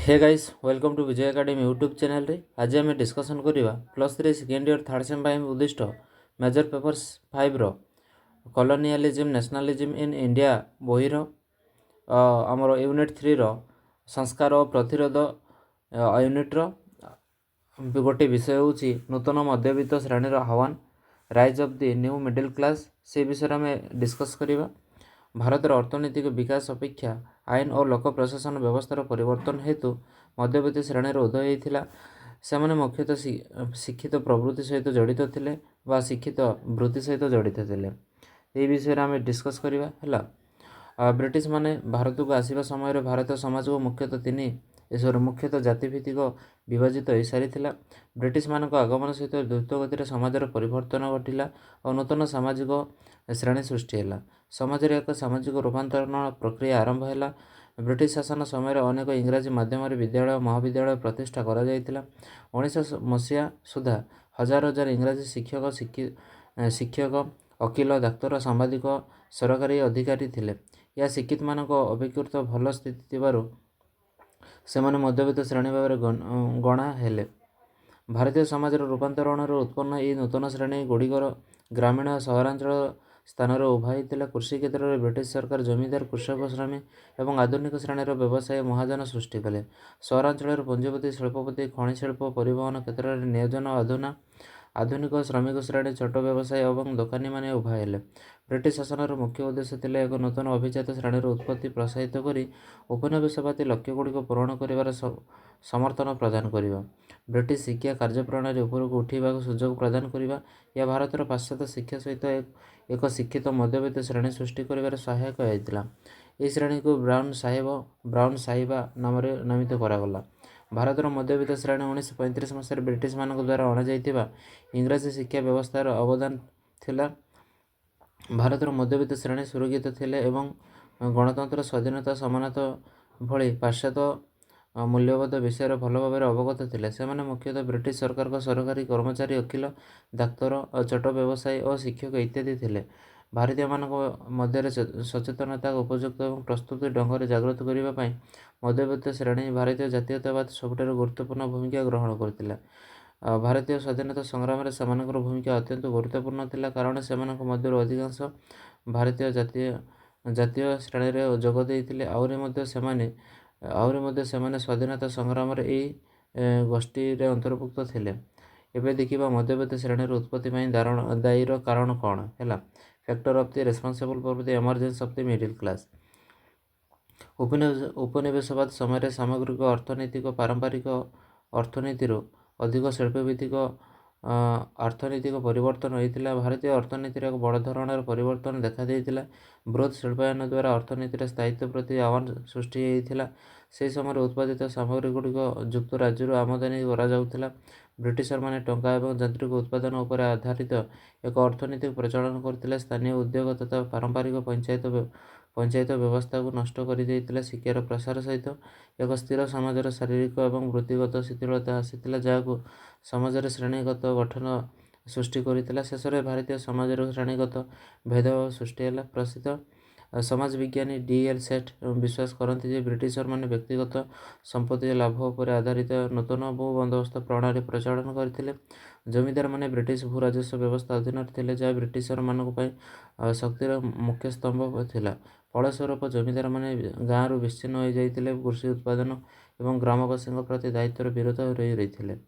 Hey guys welcome to Vijay Academy YouTube channel रे आज आम डिस्कसन करवा +3 सेकेंड इयर थर्ड सेम उद्दिष्ट मेजर पेपर्स 5 रो कॉलोनियलिज्म नेशनलिज्म इन इंडिया बहिर आमर यूनिट 3 रो संस्कार और प्रतिरोध यूनिट रो गोटे विषय हूँ नूतन मध्यवित्त श्रेणी आह्वान rise of the new middle class से विषय में डिस्कस करवा भारतर अर्थनैतिक विकास अपेक्षा आईन और लोक प्रशासन व्यवस्थार परिवर्तन हेतु मध्यवित्त श्रेणी उदय होता से मुख्यतः शिक्षित प्रवृत्ति सहित जड़ित थे शिक्षित वृत्ति सहित जड़ित थे ये विषय आम डिस्कस करवा ब्रिटिश माने भारत को आसवा समय भारतीय समाज को मुख्यतः जातिभित्तिक विभाजित हो सारी ब्रिटिश मानक आगमन सहित द्रुत गति समाजर परिवर्तन घटिला और नूतन सामाजिक श्रेणी सृष्टि है समाज एक सामाजिक रूपांतरण प्रक्रिया आरंभ है ब्रिटिश शासन समय अनेक इंग्राजी माध्यम विद्यालय महाविद्यालय प्रतिष्ठा कर 1900 मसीहा सुधा हजार हजार इंग्राजी शिक्षक वकील डाक्तर सांबादिक सरकारी अधिकारी थिले या शिक्षित मानक अपेक्षाकृत भल स्थिति थिबारु सेमाने मध्यवित्त श्रेणी भाव गणा हेले भारतीय समाज रूपांतरण उत्पन्न यह नूतन श्रेणी गुड़िकर ग्रामीण और सहरांचल स्थान उभाई कृषि क्षेत्र में ब्रिटिश सरकार जमीदार कृषक श्रमी और आधुनिक श्रेणीर व्यवसाय महाजन सृष्टि कले सहरांचल पुंजीपति शिल्पपति खनि शिल्प परिवहन क्षेत्र में नियोजन आधुनिक श्रमिक श्रेणी छोट व्यवसाय और दोकानी माने उभा हेले ब्रिटिश शासन मुख्य उद्देश्य थिला एक नूतन अभिजात श्रेणी उत्पत्ति प्रोत्साहित करी उपनिवेशवादी लक्ष्य गुड़िक पूरण कर समर्थन प्रदान करवा ब्रिटिश शिक्षा कार्यप्रणाली उपरକୁ उठा सुजोग प्रदान करवा या भारतर पाश्चात्य शिक्षा सहित एक शिक्षित मध्यवित्त श्रेणी सृष्टि कर सहायक होता यह श्रेणी को ब्राउन साहिबा नाम नामित करागला भारतर मध्यवित्त श्रेणी 1935 मसीह ब्रिटिश मान द्वारा अणाई इंग्राजी शिक्षा व्यवस्थार अवदान थिला भारतर मध्यवित्त श्रेणी सुरक्षित थिले एवं गणतंत्र स्वाधीनता समानता भली पाश्चात्य मूल्यबोध विषय भल भाव अवगत थे से मुख्यतः ब्रिटिश सरकार सरकारी कर्मचारी वकील डाक्तर और छोट व्यवसायी और शिक्षक इत्यादि थे भारतीय मानक मध्य सचेतनता उपयुक्त और प्रस्तुति ढंग से जागृत करने मध्यवित्त श्रेणी भारतीय जातीयतावाद सबुठारु गुरुत्वपूर्ण भूमिका ग्रहण करथिला भारतीय स्वाधीनता संग्राम में सेमानकर भूमिका अत्यंत गुरुत्वपूर्ण थिला कारण सेमानक मध्यरु अधिकांश भारतीय जातीय श्रेणी रे जोग देइथिले आहुरी सेमाने स्वाधीनता संग्राम गोष्ठी रे अंतर्भुक्त थिले एबे देखिबा मध्यवित्त श्रेणी उत्पत्ति दायीर कारण कौन है factor of the responsible for the emergence of the middle class उपनिवेशवाद समय सामग्रिक अर्थनैतिक पारंपरिक अर्थनीति अधिक शिल्पभित्तिक अर्थनैतिक परिवर्तन होता भारतीय अर्थनीति एक बड़ धरण परिवर्तन देखा देइथिला बृहत शिल्पायन द्वारा अर्थनीतिर स्थायित्व प्रति आह्वान सृष्टि होता से समय उत्पादित सामग्री गुड़िक युक्त राज्य आमदानी करा ब्रिटिशर माने टंका एवं यांत्रिक उत्पादन उपर आधारित एक अर्थनीति प्रचलन करथिले स्थानीय उद्योग तथा पारंपरिक पंचायत व्यवस्था को नष्ट कर देइथिला शिक्षार प्रसार सहित एक स्थिर समाजर शारीरिक और वृत्तिगत शिथिलता आसीथिला जहां समाजर श्रेणीगत गठन सृष्टि करथिला शेष में भारतीय समाजर श्रेणीगत भेदभाव सृष्टि है प्रसिद्ध समाज विज्ञानी D.L. सेठ विश्वास करते जे ब्रिटिशर माने व्यक्तिगत संपत्ति लाभ पर आधारित नूतन भू बंदोबस्त प्रणाली प्रचलन करथिले जमीदार माने ब्रिटिश भू राजस्व व्यवस्था अधीन थे जहाँ ब्रिटिशर मानक शक्तिर मुख्य स्तंभ थिला फलस्वरूप जमीदार माने गाँव विच्छिन्न हो जाइथिले कृषि उत्पादन एवं ग्रामवासी प्रति दायित्वर विरोध रही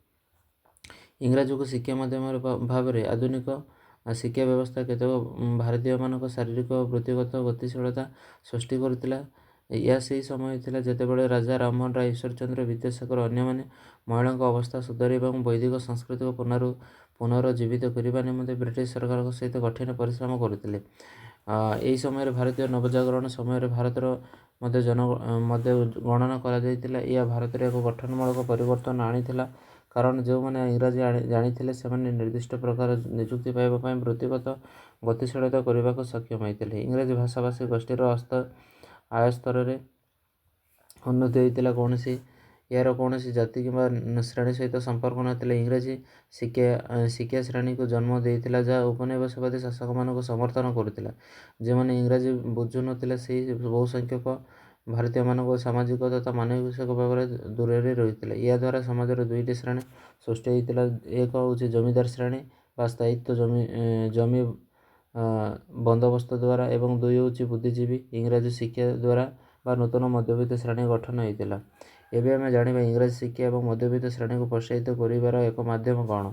इंग्राजी को शिक्षा माध्यम भाव में आधुनिक शिक्षा व्यवस्था केतक भारतीय मानक शारीरिक वृत्तिगत गतिशीलता सृष्टि करथिला या से समय थिला जेतेबेले राजा राममोहन राय ईश्वरचंद्र विद्यासागर अन्य माने महिला अवस्था सुधार और वैदिक संस्कृति को पुनर्जीवित करने निमंते ब्रिटिश सरकार सहित कठिन परिश्रम करथिले यही समय भारतीय नवजागरण समय भारतर मध्य गणना करा जाइतिला या भारत में एक गठनमूलक परिवर्तन आनीथिला कारण जो मैंने इंग्राजी जानी से निर्दिष्ट प्रकार निजुक्ति पाइबा वृत्तिगत गतिशीलता करने को सक्षम होते इंग्राजी भाषाभाषी गोष्ठीर आय स्तर में उन्नति होता कौन यार कौन जाति कि श्रेणी सहित संपर्क ना इंग्राजी शिक्षा श्रेणी को जन्म देता जहाँ उपनिवेशवादी शासक मान समर्थन करुला जो मैंने इंग्राजी बुझु ना से बहु संख्यक ଭାରତୀୟମାନଙ୍କ ସାମାଜିକ ତଥା ମାନସିକ ଭାବରେ ଦୂରରେ ରହିଥିଲେ। ଏହାଦ୍ୱାରା ସମାଜର ଦୁଇଟି ଶ୍ରେଣୀ ସୃଷ୍ଟି ହୋଇଥିଲା। ଏକ ହେଉଛି ଜମିଦାର ଶ୍ରେଣୀ ବା ସ୍ଥାୟିତ୍ୱ ଜମି ବନ୍ଦୋବସ୍ତ ଦ୍ୱାରା, ଏବଂ ଦୁଇ ହେଉଛି ବୁଦ୍ଧିଜୀବୀ ଇଂରାଜୀ ଶିକ୍ଷା ଦ୍ୱାରା ବା ନୂତନ ମଧ୍ୟବିତ୍ତ ଶ୍ରେଣୀ ଗଠନ ହୋଇଥିଲା। ଏବେ ଆମେ ଜାଣିବା ଇଂରାଜୀ ଶିକ୍ଷା ଏବଂ ମଧ୍ୟବିତ୍ତ ଶ୍ରେଣୀକୁ ପ୍ରୋତ୍ସାହିତ କରିବାର ଏକ ମାଧ୍ୟମ କ'ଣ?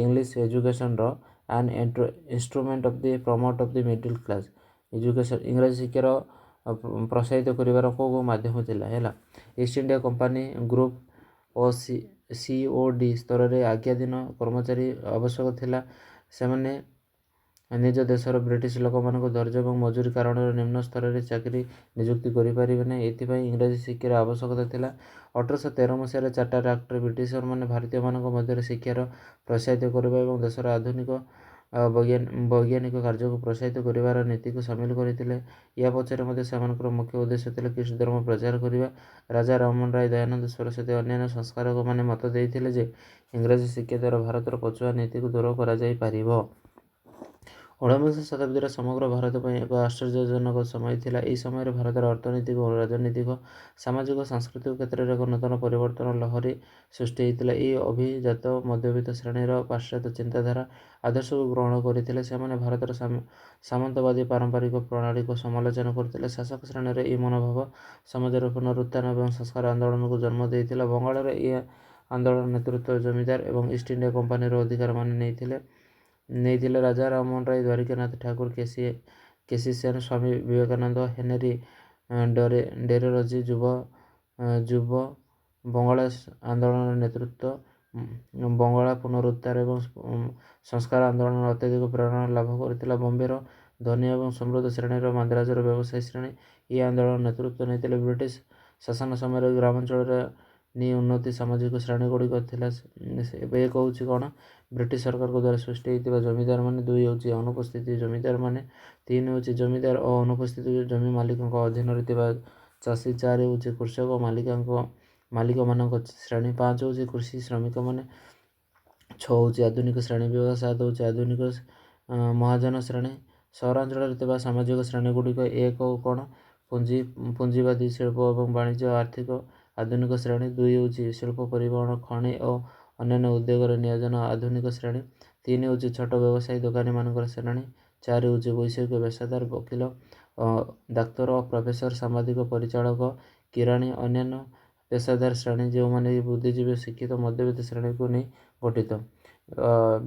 ଇଂଲିଶ ଏଜୁକେସନର ଆନ୍ instrument of the promote of the middle class. ଇଂରାଜୀ ଶିକ୍ଷାର ପ୍ରୋତ୍ସାହିତ କରିବାର କେଉଁ ମାଧ୍ୟମ ଥିଲା? ହେଲା, ଇଷ୍ଟ ଇଣ୍ଡିଆ କମ୍ପାନୀ ଗ୍ରୁପ ଓ COD ସ୍ତରରେ ଆଜ୍ଞାଧୀନ କର୍ମଚାରୀ ଆବଶ୍ୟକ ଥିଲା। ସେମାନେ ନିଜ ଦେଶର ବ୍ରିଟିଶ ଲୋକମାନଙ୍କୁ ଧୈର୍ଯ୍ୟ ଏବଂ ମଜୁରୀ କାରଣରୁ ନିମ୍ନ ସ୍ତରରେ ଚାକିରି ନିଯୁକ୍ତି କରିପାରିବେ ନାହିଁ। ଏଥିପାଇଁ ଇଂରାଜୀ ଶିକ୍ଷାର ଆବଶ୍ୟକତା ଥିଲା। 1813 ମସିହାରେ ଚାର୍ଟର ଆକ୍ଟରେ ବ୍ରିଟିଶମାନେ ଭାରତୀୟମାନଙ୍କ ମଧ୍ୟରେ ଶିକ୍ଷାର ପ୍ରୋତ୍ସାହିତ କରିବା ଏବଂ ଦେଶର ଆଧୁନିକ ବୈଜ୍ଞାନିକ କାର୍ଯ୍ୟକୁ ପ୍ରୋତ୍ସାହିତ କରିବାର ନୀତିକୁ ସାମିଲ କରିଥିଲେ। ଏହା ପଛରେ ମଧ୍ୟ ସେମାନଙ୍କର ମୁଖ୍ୟ ଉଦ୍ଦେଶ୍ୟ ଥିଲା ଖ୍ରୀଷ୍ଟ ଧର୍ମ ପ୍ରଚାର କରିବା। ରାଜା ରାମମୋହନ ରାୟ, ଦୟାନନ୍ଦ ସରସ୍ୱତୀ ଓ ଅନ୍ୟାନ୍ୟ ସଂସ୍କାରକମାନେ ମତ ଦେଇଥିଲେ ଯେ ଇଂରାଜୀ ଶିକ୍ଷା ଦ୍ୱାରା ଭାରତର ପଛୁଆ ନୀତିକୁ ଦୂର କରାଯାଇପାରିବ। ଊନବିଂଶ ଶତାବ୍ଦୀର ସମଗ୍ର ଭାରତ ପାଇଁ ଏକ ଆଶ୍ଚର୍ଯ୍ୟଜନକ ସମୟ ଥିଲା। ଏହି ସମୟରେ ଭାରତର ଅର୍ଥନୈତିକ, ରାଜନୈତିକ, ସାମାଜିକ ଓ ସାଂସ୍କୃତିକ କ୍ଷେତ୍ରରେ ଏକ ନୂତନ ପରିବର୍ତ୍ତନ ଲହରୀ ସୃଷ୍ଟି ହୋଇଥିଲା। ଏହି ଅଭିଜାତ ମଧ୍ୟବିତ୍ତ ଶ୍ରେଣୀର ପାଶ୍ଚାତ୍ୟ ଚିନ୍ତାଧାରା ଆଦର୍ଶକୁ ଗ୍ରହଣ କରିଥିଲେ। ସେମାନେ ଭାରତର ସାମନ୍ତବାଦୀ ପାରମ୍ପରିକ ପ୍ରଣାଳୀକୁ ସମାଲୋଚନା କରୁଥିଲେ। ଶାସକ ଶ୍ରେଣୀର ଏହି ମନୋଭାବ ସମାଜରେ ପୁନରୁତ୍ଥାନ ଏବଂ ସଂସ୍କାର ଆନ୍ଦୋଳନକୁ ଜନ୍ମ ଦେଇଥିଲା। ବଙ୍ଗାଳରେ ଏହି ଆନ୍ଦୋଳନ ନେତୃତ୍ୱ ଜମିଦାର ଏବଂ ଇଷ୍ଟ ଇଣ୍ଡିଆ କମ୍ପାନୀର ଅଧିକାରୀମାନେ ନେଇଥିଲେ। ରାଜା ରାମମୋହନ ରାୟ, ଦ୍ୱାରିକାନାଥ ଠାକୁର, କେସି ସେନ, ସ୍ୱାମୀ ବିବେକାନନ୍ଦ, ହେନରୀ ଡେରୋରଜି ଯୁବ ବଙ୍ଗଳା ଆନ୍ଦୋଳନର ନେତୃତ୍ୱ, ବଙ୍ଗଳା ପୁନରୁଦ୍ଧାର ଏବଂ ସଂସ୍କାର ଆନ୍ଦୋଳନର ଅତ୍ୟଧିକ ପ୍ରେରଣା ଲାଭ କରିଥିଲା। ବମ୍ବେର ଧନୀ ଏବଂ ସମୃଦ୍ଧ ଶ୍ରେଣୀର ମାନ୍ଦ୍ରାଜର ବ୍ୟବସାୟୀ ଶ୍ରେଣୀ ଏହି ଆନ୍ଦୋଳନର ନେତୃତ୍ୱ ନେଇଥିଲେ। ବ୍ରିଟିଶ ଶାସନ ସମୟରେ ଗ୍ରାମାଞ୍ଚଳରେ ଉନ୍ନତି ସାମାଜିକ ଶ୍ରେଣୀଗୁଡ଼ିକ ଥିଲା। ଏବେ ଏକ ହେଉଛି କ'ଣ? ବ୍ରିଟିଶ ସରକାରଙ୍କ ଦ୍ୱାରା ସୃଷ୍ଟି ହୋଇଥିବା ଜମିଦାରମାନେ। ଦୁଇ ହେଉଛି ଅନୁପସ୍ଥିତ ଜମିଦାରମାନେ। ତିନି ହେଉଛି ଜମିଦାର ଓ ଅନୁପସ୍ଥିତ ଜମି ମାଲିକଙ୍କ ଅଧୀନରେ ଥିବା ଚାଷୀ। ଚାରି ହେଉଛି କୃଷକ ଓ ମାଲିକମାନଙ୍କ ଶ୍ରେଣୀ। ପାଞ୍ଚ ହେଉଛି କୃଷି ଶ୍ରମିକମାନେ। ଛଅ ହେଉଛି ଆଧୁନିକ ଶ୍ରେଣୀ ବିଭାଗ। ସାତ ହେଉଛି ଆଧୁନିକ ମହାଜନ ଶ୍ରେଣୀ। ସହରାଞ୍ଚଳରେ ଥିବା ସାମାଜିକ ଶ୍ରେଣୀଗୁଡ଼ିକ ଏକ କ'ଣ? ପୁଞ୍ଜିବାଦୀ ଶିଳ୍ପ ଏବଂ ବାଣିଜ୍ୟ ଆର୍ଥିକ ଆଧୁନିକ ଶ୍ରେଣୀ। ଦୁଇ ହେଉଛି ଶିଳ୍ପ, ପରିବହନ, ଖଣି ଓ ଅନ୍ୟାନ୍ୟ ଉଦ୍ୟୋଗରେ ନିୟୋଜନ ଆଧୁନିକ ଶ୍ରେଣୀ। ତିନି ହେଉଛି ଛୋଟ ବ୍ୟବସାୟୀ ଦୋକାନୀମାନଙ୍କର ଶ୍ରେଣୀ। ଚାରି ହେଉଛି ବୈଷୟିକ ପେସାଦାର, ବକିଲ, ଡାକ୍ତର ଓ ପ୍ରଫେସର, ସାମ୍ବାଦିକ, ପରିଚାଳକ, କିରାଣୀ, ଅନ୍ୟାନ୍ୟ ପେସାଦାର ଶ୍ରେଣୀ, ଯେଉଁମାନେ ବୁଦ୍ଧିଜୀବୀ ଶିକ୍ଷିତ ମଧ୍ୟବିତ୍ତ ଶ୍ରେଣୀକୁ ନେଇ ଗଠିତ।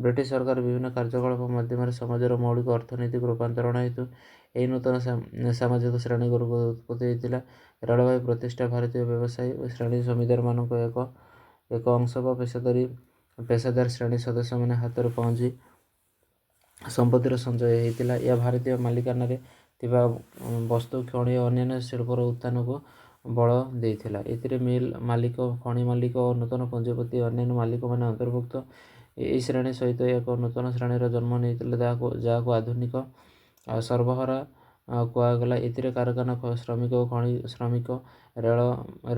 ବ୍ରିଟିଶ ସରକାର ବିଭିନ୍ନ କାର୍ଯ୍ୟକଳାପ ମାଧ୍ୟମରେ ସମାଜର ମୌଳିକ ଅର୍ଥନୈତିକ ରୂପାନ୍ତରଣ ହେତୁ ଏହି ନୂତନ ସାମାଜିକ ଶ୍ରେଣୀଗୁଡ଼ିକ ଉତ୍ପତ୍ତି ହୋଇଥିଲା। ରେଳବାଇ ପ୍ରତିଷ୍ଠା, ଭାରତୀୟ ବ୍ୟବସାୟୀ ଶ୍ରେଣୀ ଜମିଦାରମାନଙ୍କ ଏକ ଅଂଶ ବା ପେସାଦାର ଶ୍ରେଣୀ ସଦସ୍ୟମାନେ ହାତରେ ପହଞ୍ଚି ସମ୍ପତ୍ତିର ସଞ୍ଚୟ ହୋଇଥିଲା। ଏହା ଭାରତୀୟ ମାଲିକାନାରେ ଥିବା ବସ୍ତୁ, ଖଣି ଓ ଅନ୍ୟାନ୍ୟ ଶିଳ୍ପର ଉତ୍ଥାନକୁ ବଳ ଦେଇଥିଲା। ଏଥିରେ ମିଲ୍ ମାଲିକ, ଖଣି ମାଲିକ ଓ ନୂତନ ପୁଞ୍ଜିପତି ଅନ୍ୟାନ୍ୟ ମାଲିକମାନେ ଅନ୍ତର୍ଭୁକ୍ତ। ଏହି ଶ୍ରେଣୀ ସହିତ ଏକ ନୂତନ ଶ୍ରେଣୀର ଜନ୍ମ ନେଇଥିଲା ଯାହାକୁ ଆଧୁନିକ ସର୍ବହରା କୁହାଗଲା। ଏଥିରେ କାରଖାନା ଶ୍ରମିକ ଓ ଖଣି ଶ୍ରମିକ,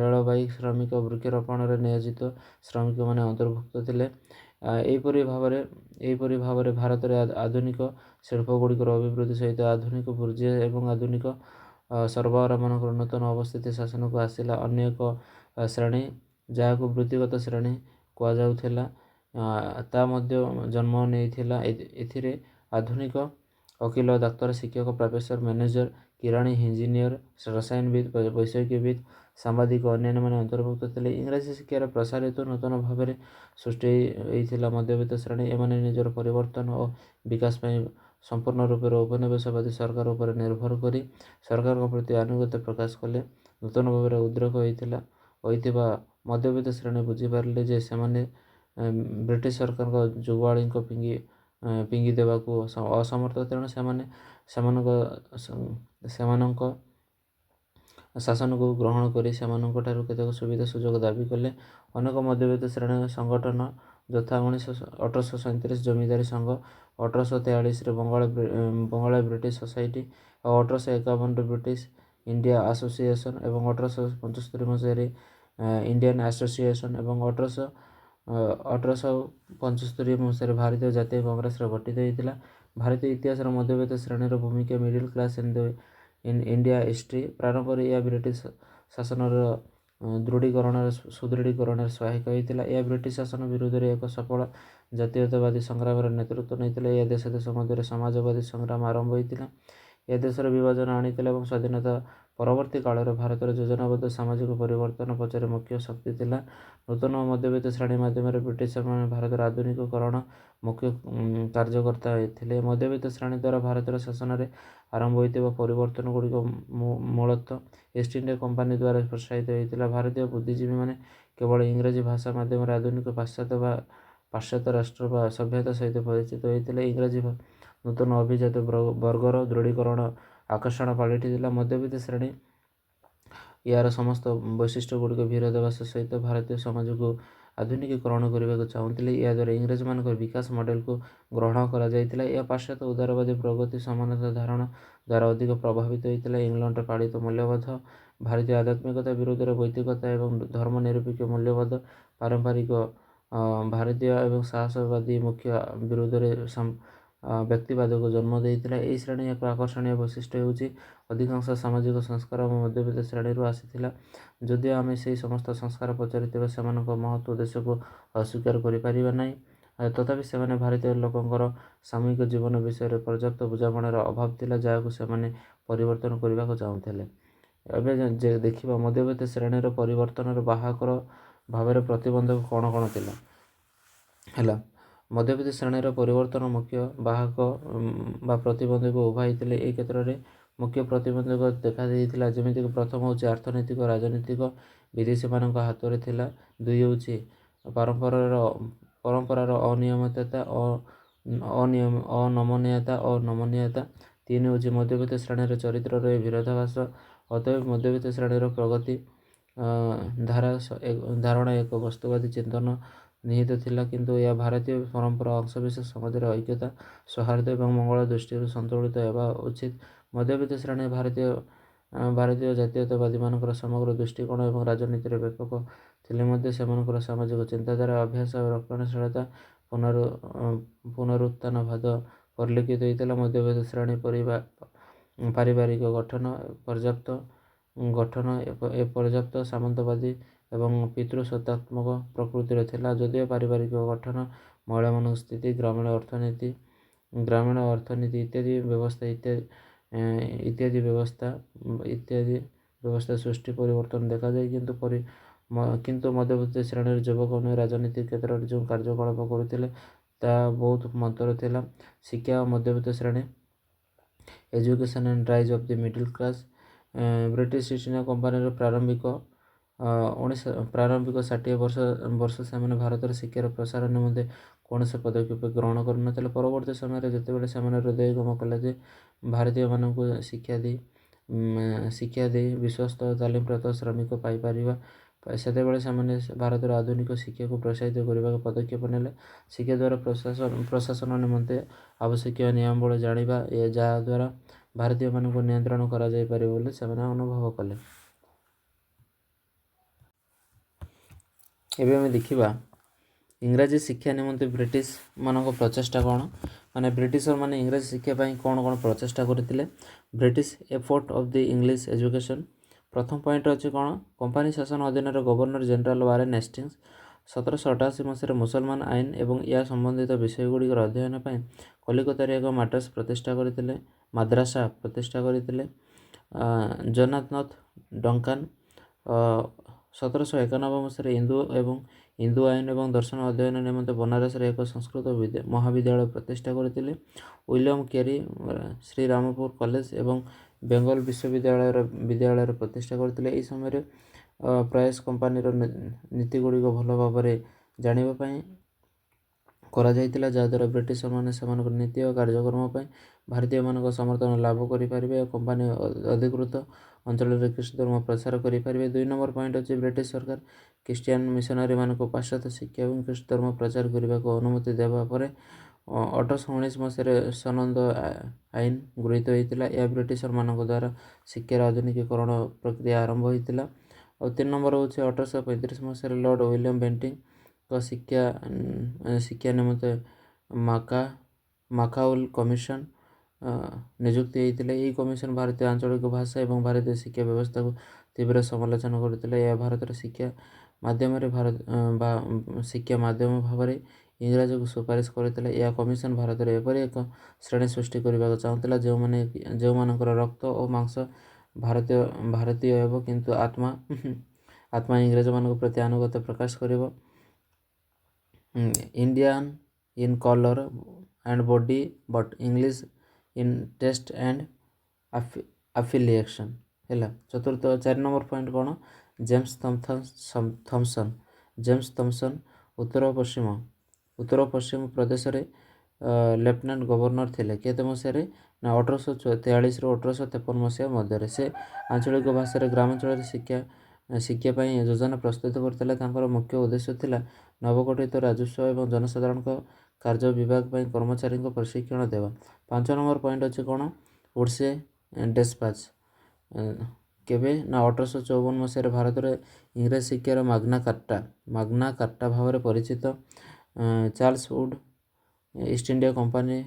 ରେଳବାଇ ଶ୍ରମିକ, ବୃକ୍ଷରୋପଣରେ ନିୟୋଜିତ ଶ୍ରମିକମାନେ ଅନ୍ତର୍ଭୁକ୍ତ ଥିଲେ। ଏହିପରି ଭାବରେ ଭାରତରେ ଆଧୁନିକ ଶିଳ୍ପଗୁଡ଼ିକର ଅଭିବୃଦ୍ଧି ସହିତ ଆଧୁନିକ ବୁର୍ଜୋଆ ଏବଂ ଆଧୁନିକ ସରବରାହମାନଙ୍କର ନୂତନ ଅବସ୍ଥିତି ଶାସନକୁ ଆସିଲା। ଅନ୍ୟ ଏକ ଶ୍ରେଣୀ ଯାହାକୁ ବୃତ୍ତିଗତ ଶ୍ରେଣୀ କୁହାଯାଉଥିଲା ତା ମଧ୍ୟ ଜନ୍ମ ନେଇଥିଲା। ଏଥିରେ ଆଧୁନିକ ଓକିଲ, ଡାକ୍ତର, ଶିକ୍ଷକ, ପ୍ରଫେସର, ମ୍ୟାନେଜର, କିରାଣୀ, ଇଞ୍ଜିନିୟର, ରସାୟନବିଦ, ବୈଷୟିକବିଦ, ସାମ୍ବାଦିକ ଓ ଅନ୍ୟାନ୍ୟମାନେ ଅନ୍ତର୍ଭୁକ୍ତ ଥିଲେ। ଇଂରାଜୀ ଶିକ୍ଷାର ପ୍ରସାର ହେତୁ ନୂତନ ଭାବରେ ସୃଷ୍ଟି ହୋଇଥିଲା ମଧ୍ୟବିତ୍ତ ଶ୍ରେଣୀ। ଏମାନେ ନିଜର ପରିବର୍ତ୍ତନ ଓ ବିକାଶ ପାଇଁ ସମ୍ପୂର୍ଣ୍ଣ ରୂପେ ଔପନିବେଶବାଦୀ ସରକାର ଉପରେ ନିର୍ଭର କରି ସରକାରଙ୍କ ପ୍ରତି ଆନୁଗତ୍ୟ ପ୍ରକାଶ କଲେ। ନୂତନ ଭାବରେ ଉଦ୍ରେକ ହୋଇଥିବା ମଧ୍ୟବିତ୍ତ ଶ୍ରେଣୀ ବୁଝିପାରିଲେ ଯେ ସେମାନେ ବ୍ରିଟିଶ ସରକାରଙ୍କ ଯୁଗାଳିଙ୍କୁ ଫିଙ୍ଗି ଦେବାକୁ ଅସମର୍ଥ, ତେଣୁ ସେମାନଙ୍କ ଶାସନକୁ ଗ୍ରହଣ କରି ସେମାନଙ୍କଠାରୁ କେତେକ ସୁବିଧା ସୁଯୋଗ ଦାବି କଲେ। ଅନେକ ମଧ୍ୟବିତ୍ତ ଶ୍ରେଣୀ ସଂଗଠନ ଯଥା 1837 ଜମିଦାରୀ ସଂଘ, 1843ରେ ବଙ୍ଗଳା ବ୍ରିଟିଶ ସୋସାଇଟି ଓ 1851ରେ ବ୍ରିଟିଶ ଇଣ୍ଡିଆ ଆସୋସିଏସନ୍ ଏବଂ 1875 ମସିହାରେ ଇଣ୍ଡିଆନ୍ ଆସୋସିଏସନ୍ ଏବଂ 1875 ମସିହାରେ ଭାରତୀୟ ଜାତୀୟ କଂଗ୍ରେସର ଗଠିତ ହୋଇଥିଲା। ଭାରତୀୟ ଇତିହାସରେ ମଧ୍ୟବିତ୍ତ ଶ୍ରେଣୀର ଭୂମିକା middle class in India history. ପ୍ରାରମ୍ଭରେ ଏହା ବ୍ରିଟିଶ ଶାସନର ସୁଦୃଢ଼ୀକରଣରେ ସହାୟକ ହୋଇଥିଲା। ଏହା ବ୍ରିଟିଶ ଶାସନ ବିରୁଦ୍ଧରେ ଏକ ସଫଳ ଜାତୀୟତାବାଦୀ ସଂଗ୍ରାମର ନେତୃତ୍ୱ ନେଇଥିଲା। ଏହା ଦେଶ ଦେଶ ମଧ୍ୟରେ ସମାଜବାଦୀ ସଂଗ୍ରାମ ଆରମ୍ଭ ହୋଇଥିଲା। ଏହା ଦେଶର ବିଭାଜନ ଆଣିଥିଲା ଏବଂ ସ୍ୱାଧୀନତା ପରବର୍ତ୍ତୀ କାଳରେ ଭାରତର ଯୋଜନାବଦ୍ଧ ସାମାଜିକ ପରିବର୍ତ୍ତନ ପଛରେ ମୁଖ୍ୟ ଶକ୍ତି ଥିଲା। ନୂତନ ଓ ମଧ୍ୟବିତ୍ତ ଶ୍ରେଣୀ ମାଧ୍ୟମରେ ବ୍ରିଟିଶମାନେ ଭାରତର ଆଧୁନିକୀକରଣ ମୁଖ୍ୟ କାର୍ଯ୍ୟକର୍ତ୍ତା ଥିଲେ। ମଧ୍ୟବିତ୍ତ ଶ୍ରେଣୀ ଦ୍ୱାରା ଭାରତର ଶାସନରେ ଆରମ୍ଭ ହୋଇଥିବା ପରିବର୍ତ୍ତନଗୁଡ଼ିକ ମୂଳତଃ ଇଷ୍ଟ ଇଣ୍ଡିଆ କମ୍ପାନୀ ଦ୍ୱାରା ପ୍ରୋତ୍ସାହିତ ହୋଇଥିଲା। ଭାରତୀୟ ବୁଦ୍ଧିଜୀବୀମାନେ କେବଳ ଇଂରାଜୀ ଭାଷା ମାଧ୍ୟମରେ ଆଧୁନିକ ପାଶ୍ଚାତ୍ୟ ରାଷ୍ଟ୍ର ବା ସଭ୍ୟତା ସହିତ ପରିଚିତ ହୋଇଥିଲେ। ଇଂରାଜୀ ନୂତନ ଅଭିଜାତ ବର୍ଗର ଦୃଢ଼ୀକରଣ ଆକର୍ଷଣ ପାଲଟିଥିଲା। ମଧ୍ୟବିତ୍ତ ଶ୍ରେଣୀ ଏହାର ସମସ୍ତ ବୈଶିଷ୍ଟ୍ୟଗୁଡ଼ିକ ବିରୋଧାଭାସ ସହିତ ଭାରତୀୟ ସମାଜକୁ ଆଧୁନିକୀକରଣ କରିବାକୁ ଚାହୁଁଥିଲେ। ଏହାଦ୍ୱାରା ଇଂରେଜମାନଙ୍କର ବିକାଶ ମଡେଲକୁ ଗ୍ରହଣ କରାଯାଇଥିଲା। ଏହା ପାଶ୍ଚାତ୍ୟ ଉଦାରବାଦୀ ପ୍ରଗତି ସମାନତା ଧାରଣା ଦ୍ୱାରା ଅଧିକ ପ୍ରଭାବିତ ହୋଇଥିଲା। ଇଂଲଣ୍ଡର ପାଳିତ ମୂଲ୍ୟବୋଧ ଭାରତୀୟ ଆଧ୍ୟାତ୍ମିକତା ବିରୁଦ୍ଧରେ ବୈଦିକତା ଏବଂ ଧର୍ମନିରପେକ୍ଷ ମୂଲ୍ୟବୋଧ ପାରମ୍ପରିକ ଭାରତୀୟ ଏବଂ ସାହସବାଦୀ ମୁଖ୍ୟ ବିରୁଦ୍ଧରେ ବ୍ୟକ୍ତିବାଦକୁ ଜନ୍ମ ଦେଇଥିଲା। ଏହି ଶ୍ରେଣୀ ଏକ ଆକର୍ଷଣୀୟ ବୈଶିଷ୍ଟ୍ୟ ହେଉଛି ଅଧିକାଂଶ ସାମାଜିକ ସଂସ୍କାର ମଧ୍ୟବିତ୍ତ ଶ୍ରେଣୀରୁ ଆସିଥିଲା। ଯଦିଓ ଆମେ ସେହି ସମସ୍ତ ସଂସ୍କାର ପଛରେ ଥିବା ସେମାନଙ୍କ ମହତ୍ ଉଦ୍ଦେଶ୍ୟକୁ ଅସ୍ୱୀକାର କରିପାରିବା ନାହିଁ, ତଥାପି ସେମାନେ ଭାରତୀୟ ଲୋକଙ୍କର ସାମୂହିକ ଜୀବନ ବିଷୟରେ ପର୍ଯ୍ୟାପ୍ତ ବୁଝାମଣାର ଅଭାବ ଥିଲା, ଯାହାକୁ ସେମାନେ ପରିବର୍ତ୍ତନ କରିବାକୁ ଚାହୁଁଥିଲେ। ଏବେ ଦେଖିବା ମଧ୍ୟବିତ୍ତ ଶ୍ରେଣୀର ପରିବର୍ତ୍ତନର ବାହକ ଭାବରେ ପ୍ରତିବନ୍ଧକ କ'ଣ କ'ଣ ଥିଲା। ହେଲା, ମଧ୍ୟବିତ୍ତ ଶ୍ରେଣୀର ପରିବର୍ତ୍ତନ ମୁଖ୍ୟ ବାହକ ବା ପ୍ରତିବନ୍ଧକ ଉଭୟ ଥିଲେ। ଏହି କ୍ଷେତ୍ରରେ ମୁଖ୍ୟ ପ୍ରତିବନ୍ଧକ ଦେଖାଦେଇଥିଲା। ଯେମିତିକି ପ୍ରଥମ ହେଉଛି ଅର୍ଥନୈତିକ ରାଜନୈତିକ ବିଦେଶୀମାନଙ୍କ ହାତରେ ଥିଲା। ଦୁଇ ହେଉଛି ପରମ୍ପରାର ଅନମନୀୟତା ଅନମନୀୟତା। ତିନି ହେଉଛି ମଧ୍ୟବିତ୍ତ ଶ୍ରେଣୀର ଚରିତ୍ରର ବିରୋଧାଭାସ। ଅତଏବ ମଧ୍ୟବିତ୍ତ ଶ୍ରେଣୀର ପ୍ରଗତି ଧାରଣା ଏକ ବସ୍ତୁବାଦୀ ଚିନ୍ତନ ନିହିତ ଥିଲା, କିନ୍ତୁ ଏହା ଭାରତୀୟ ପରମ୍ପରା ଅଂଶବିଶେଷ ସମାଜର ଐକ୍ୟତା ସୌହାର୍ଦ୍ଦ୍ୟ ଏବଂ ମଙ୍ଗଳ ଦୃଷ୍ଟିରୁ ସନ୍ତୁଳିତ ହେବା ଉଚିତ। ମଧ୍ୟବିତ୍ତ ଶ୍ରେଣୀ ଭାରତୀୟ ଜାତୀୟତାବାଦୀମାନଙ୍କର ସମଗ୍ର ଦୃଷ୍ଟିକୋଣ ଏବଂ ରାଜନୀତିରେ ବ୍ୟାପକ ଥିଲେ ମଧ୍ୟ ସେମାନଙ୍କର ସାମାଜିକ ଚିନ୍ତାଧାରା ଅଭ୍ୟାସ ଓ ରକ୍ଷଣଶୀଳତା ପୁନରୁତ୍ଥାନବାଦ ପରିଲକ୍ଷିତ ହୋଇଥିଲା। ମଧ୍ୟବିତ୍ତ ଶ୍ରେଣୀ ପାରିବାରିକ ଗଠନ ପର୍ଯ୍ୟାପ୍ତ ସାମନ୍ତବାଦୀ ଏବଂ ପିତୃସତ୍ତାତ୍ମକ ପ୍ରକୃତିର ଥିଲା। ଯଦିଓ ପାରିବାରିକ ଗଠନ, ମହିଳାମାନଙ୍କ ସ୍ଥିତି, ଗ୍ରାମୀଣ ଅର୍ଥନୀତି ଇତ୍ୟାଦି ବ୍ୟବସ୍ଥା ସୃଷ୍ଟି ପରିବର୍ତ୍ତନ ଦେଖାଯାଏ, କିନ୍ତୁ ମଧ୍ୟବିତ୍ତ ଶ୍ରେଣୀର ଯୁବକମାନେ ରାଜନୀତି କ୍ଷେତ୍ରରେ ଯେଉଁ କାର୍ଯ୍ୟକଳାପ କରୁଥିଲେ ତାହା ବହୁତ ମନ୍ଥର ଥିଲା। ଶିକ୍ଷା ଓ ମଧ୍ୟବିତ୍ତ ଶ୍ରେଣୀ education and rise of the middle class. British East India କମ୍ପାନୀର ପ୍ରାରମ୍ଭିକ 60 ବର୍ଷ ସେମାନେ ଭାରତର ଶିକ୍ଷାର ପ୍ରସାର ନିମନ୍ତେ କୌଣସି ପଦକ୍ଷେପ ଗ୍ରହଣ କରିନଥିଲେ। ପରବର୍ତ୍ତୀ ସମୟରେ ଯେତେବେଳେ ସେମାନେ ହୃଦୟଙ୍ଗମ କଲେ ଯେ ଭାରତୀୟମାନଙ୍କୁ ଶିକ୍ଷା ଦେଇ ବିଶ୍ୱସ୍ତ ଓ ତାଲିମପ୍ରାପ୍ତ ଶ୍ରମିକ ପାଇପାରିବା, ସେତେବେଳେ ସେମାନେ ଭାରତର ଆଧୁନିକ ଶିକ୍ଷାକୁ ପ୍ରୋତ୍ସାହିତ କରିବାକୁ ପଦକ୍ଷେପ ନେଲେ। ଶିକ୍ଷା ଦ୍ୱାରା ପ୍ରଶାସନ ନିମନ୍ତେ ଆବଶ୍ୟକୀୟ ନିୟମାବଳୀ ଜାଣିବା, ଯାହାଦ୍ୱାରା ଭାରତୀୟମାନଙ୍କୁ ନିୟନ୍ତ୍ରଣ କରାଯାଇପାରିବ ବୋଲି ସେମାନେ ଅନୁଭବ କଲେ। ଏବେ ଆମେ ଦେଖିବା ଇଂରାଜୀ ଶିକ୍ଷା ନିମନ୍ତେ ବ୍ରିଟିଶମାନଙ୍କ ପ୍ରଚେଷ୍ଟା କ'ଣ। ବ୍ରିଟିଶମାନେ ଇଂରାଜୀ ଶିକ୍ଷା ପାଇଁ କ'ଣ ପ୍ରଚେଷ୍ଟା କରିଥିଲେ। British effort of the English education. ପ୍ରଥମ ପଏଣ୍ଟ ଅଛି କ'ଣ, କମ୍ପାନୀ ଶାସନ ଅଧୀନରେ ଗଭର୍ଣ୍ଣର ଜେନେରାଲ ୱାରେନ୍ ହେଷ୍ଟିଙ୍ଗସ୍ 1788 ମସିହାରେ ମୁସଲମାନ ଆଇନ ଏବଂ ଏହା ସମ୍ବନ୍ଧିତ ବିଷୟଗୁଡ଼ିକର ଅଧ୍ୟୟନ ପାଇଁ କଲିକତାରେ ଏକ ମାଦ୍ରାସା ପ୍ରତିଷ୍ଠା କରିଥିଲେ। ଜୋନାଥନ୍ ଡଙ୍କାନ୍ 1791 ମସିହାରେ ହିନ୍ଦୁ ଆଇନ ଏବଂ ଦର୍ଶନ ଅଧ୍ୟୟନ ନିମନ୍ତେ ବନାରସରେ ଏକ ସଂସ୍କୃତ ମହାବିଦ୍ୟାଳୟ ପ୍ରତିଷ୍ଠା କରିଥିଲେ। ୱିଲିୟମ୍ କେରି ଶ୍ରୀରାମପୁର କଲେଜ ଏବଂ ବେଙ୍ଗଲ ବିଶ୍ୱବିଦ୍ୟାଳୟର ପ୍ରତିଷ୍ଠା କରିଥିଲେ। ଏହି ସମୟରେ ପ୍ରୟାସ କମ୍ପାନୀର ନୀତିଗୁଡ଼ିକ ଭଲ ଭାବରେ ଜାଣିବା ପାଇଁ କରାଯାଇଥିଲା, ଯାହାଦ୍ୱାରା ବ୍ରିଟିଶମାନେ ସେମାନଙ୍କର ନୀତି ଓ କାର୍ଯ୍ୟକ୍ରମ ପାଇଁ ଭାରତୀୟମାନଙ୍କ ସମର୍ଥନ ଲାଭ କରିପାରିବେ ଓ କମ୍ପାନୀ ଅଧିକୃତ ଅଞ୍ଚଳରେ ଖ୍ରୀଷ୍ଟ ଧର୍ମ ପ୍ରସାର କରିପାରିବେ। 2 ନମ୍ବର ପଏଣ୍ଟ ଅଛି ବ୍ରିଟିଶ ସରକାର ଖ୍ରୀଷ୍ଟିଆନ ମିଶନାରୀମାନଙ୍କୁ ପାଶ୍ଚାତ୍ୟ ଶିକ୍ଷା ଏବଂ ଖ୍ରୀଷ୍ଟ ଧର୍ମ ପ୍ରଚାର କରିବାକୁ ଅନୁମତି ଦେବା ପରେ 1819 ମସିହାରେ ସନଦ ଆଇନ ଗୃହୀତ ହୋଇଥିଲା। ଏହା ବ୍ରିଟିଶମାନଙ୍କ ଦ୍ୱାରା ଶିକ୍ଷାର ଆଧୁନିକୀକରଣ ପ୍ରକ୍ରିୟା ଆରମ୍ଭ ହୋଇଥିଲା। ଆଉ 3 ନମ୍ବର ହେଉଛି 1835 ମସିହାରେ ଲର୍ଡ଼ ୱିଲିୟମ୍ ବେଣ୍ଟିଙ୍କ ଶିକ୍ଷା ନିମନ୍ତେ ମାକାଉଲ୍ କମିଶନ ନିଯୁକ୍ତି ହେଇଥିଲେ। ଏହି କମିଶନ ଭାରତୀୟ ଆଞ୍ଚଳିକ ଭାଷା ଏବଂ ଭାରତୀୟ ଶିକ୍ଷା ବ୍ୟବସ୍ଥାକୁ ତୀବ୍ର ସମାଲୋଚନା କରିଥିଲେ। ଏହା ଭାରତର ଶିକ୍ଷା ମାଧ୍ୟମରେ ଶିକ୍ଷା ମାଧ୍ୟମ ଭାବରେ ଇଂରାଜୀକୁ ସୁପାରିଶ କରିଥିଲା। ଏହା କମିଶନ ଭାରତରେ ଏପରି ଏକ ଶ୍ରେଣୀ ସୃଷ୍ଟି କରିବାକୁ ଚାହୁଁଥିଲା ଯେଉଁମାନଙ୍କର ରକ୍ତ ଓ ମାଂସ ଭାରତୀୟ ହେବ କିନ୍ତୁ ଆତ୍ମା ଇଂରେଜମାନଙ୍କ ପ୍ରତି ଆନୁଗତ୍ୟ ପ୍ରକାଶ କରିବ। Indian in colour and body but English in test and affiliation ହେଲା। 4 ନମ୍ବର ପଏଣ୍ଟ କ'ଣ? ଜେମ୍ସ ଥମ୍ପସନ୍ ଉତ୍ତର ପଶ୍ଚିମ ପ୍ରଦେଶରେ ଲେଫ୍ଟନାଣ୍ଟ ଗଭର୍ଣ୍ଣର ଥିଲେ। କେତେ ମସିହାରେ? ନା 1843ରୁ 1853 ମସିହା ମଧ୍ୟରେ। ସେ ଆଞ୍ଚଳିକ ଭାଷାରେ ଗ୍ରାମାଞ୍ଚଳରେ ଶିକ୍ଷା ପାଇଁ ଯୋଜନା ପ୍ରସ୍ତୁତ କରିଥିଲେ। ତାଙ୍କର ମୁଖ୍ୟ ଉଦ୍ଦେଶ୍ୟ ଥିଲା ନବଗଠିତ ରାଜସ୍ୱ ଏବଂ ଜନସାଧାରଣଙ୍କ କାର୍ଯ୍ୟ ବିଭାଗ ପାଇଁ କର୍ମଚାରୀଙ୍କ ପ୍ରଶିକ୍ଷଣ ଦେବା। 5 ନମ୍ବର ପଏଣ୍ଟ ଅଛି କ'ଣ? ଉଡ୍ସେ ଡେସ୍ପାଚ୍ କେବେ? ନା 1854 ମସିହାରେ ଭାରତରେ ଇଂରାଜୀ ଶିକ୍ଷାର ମାଗ୍ନା କାର୍ଟା ଭାବରେ ପରିଚିତ। Charles Wood East India Company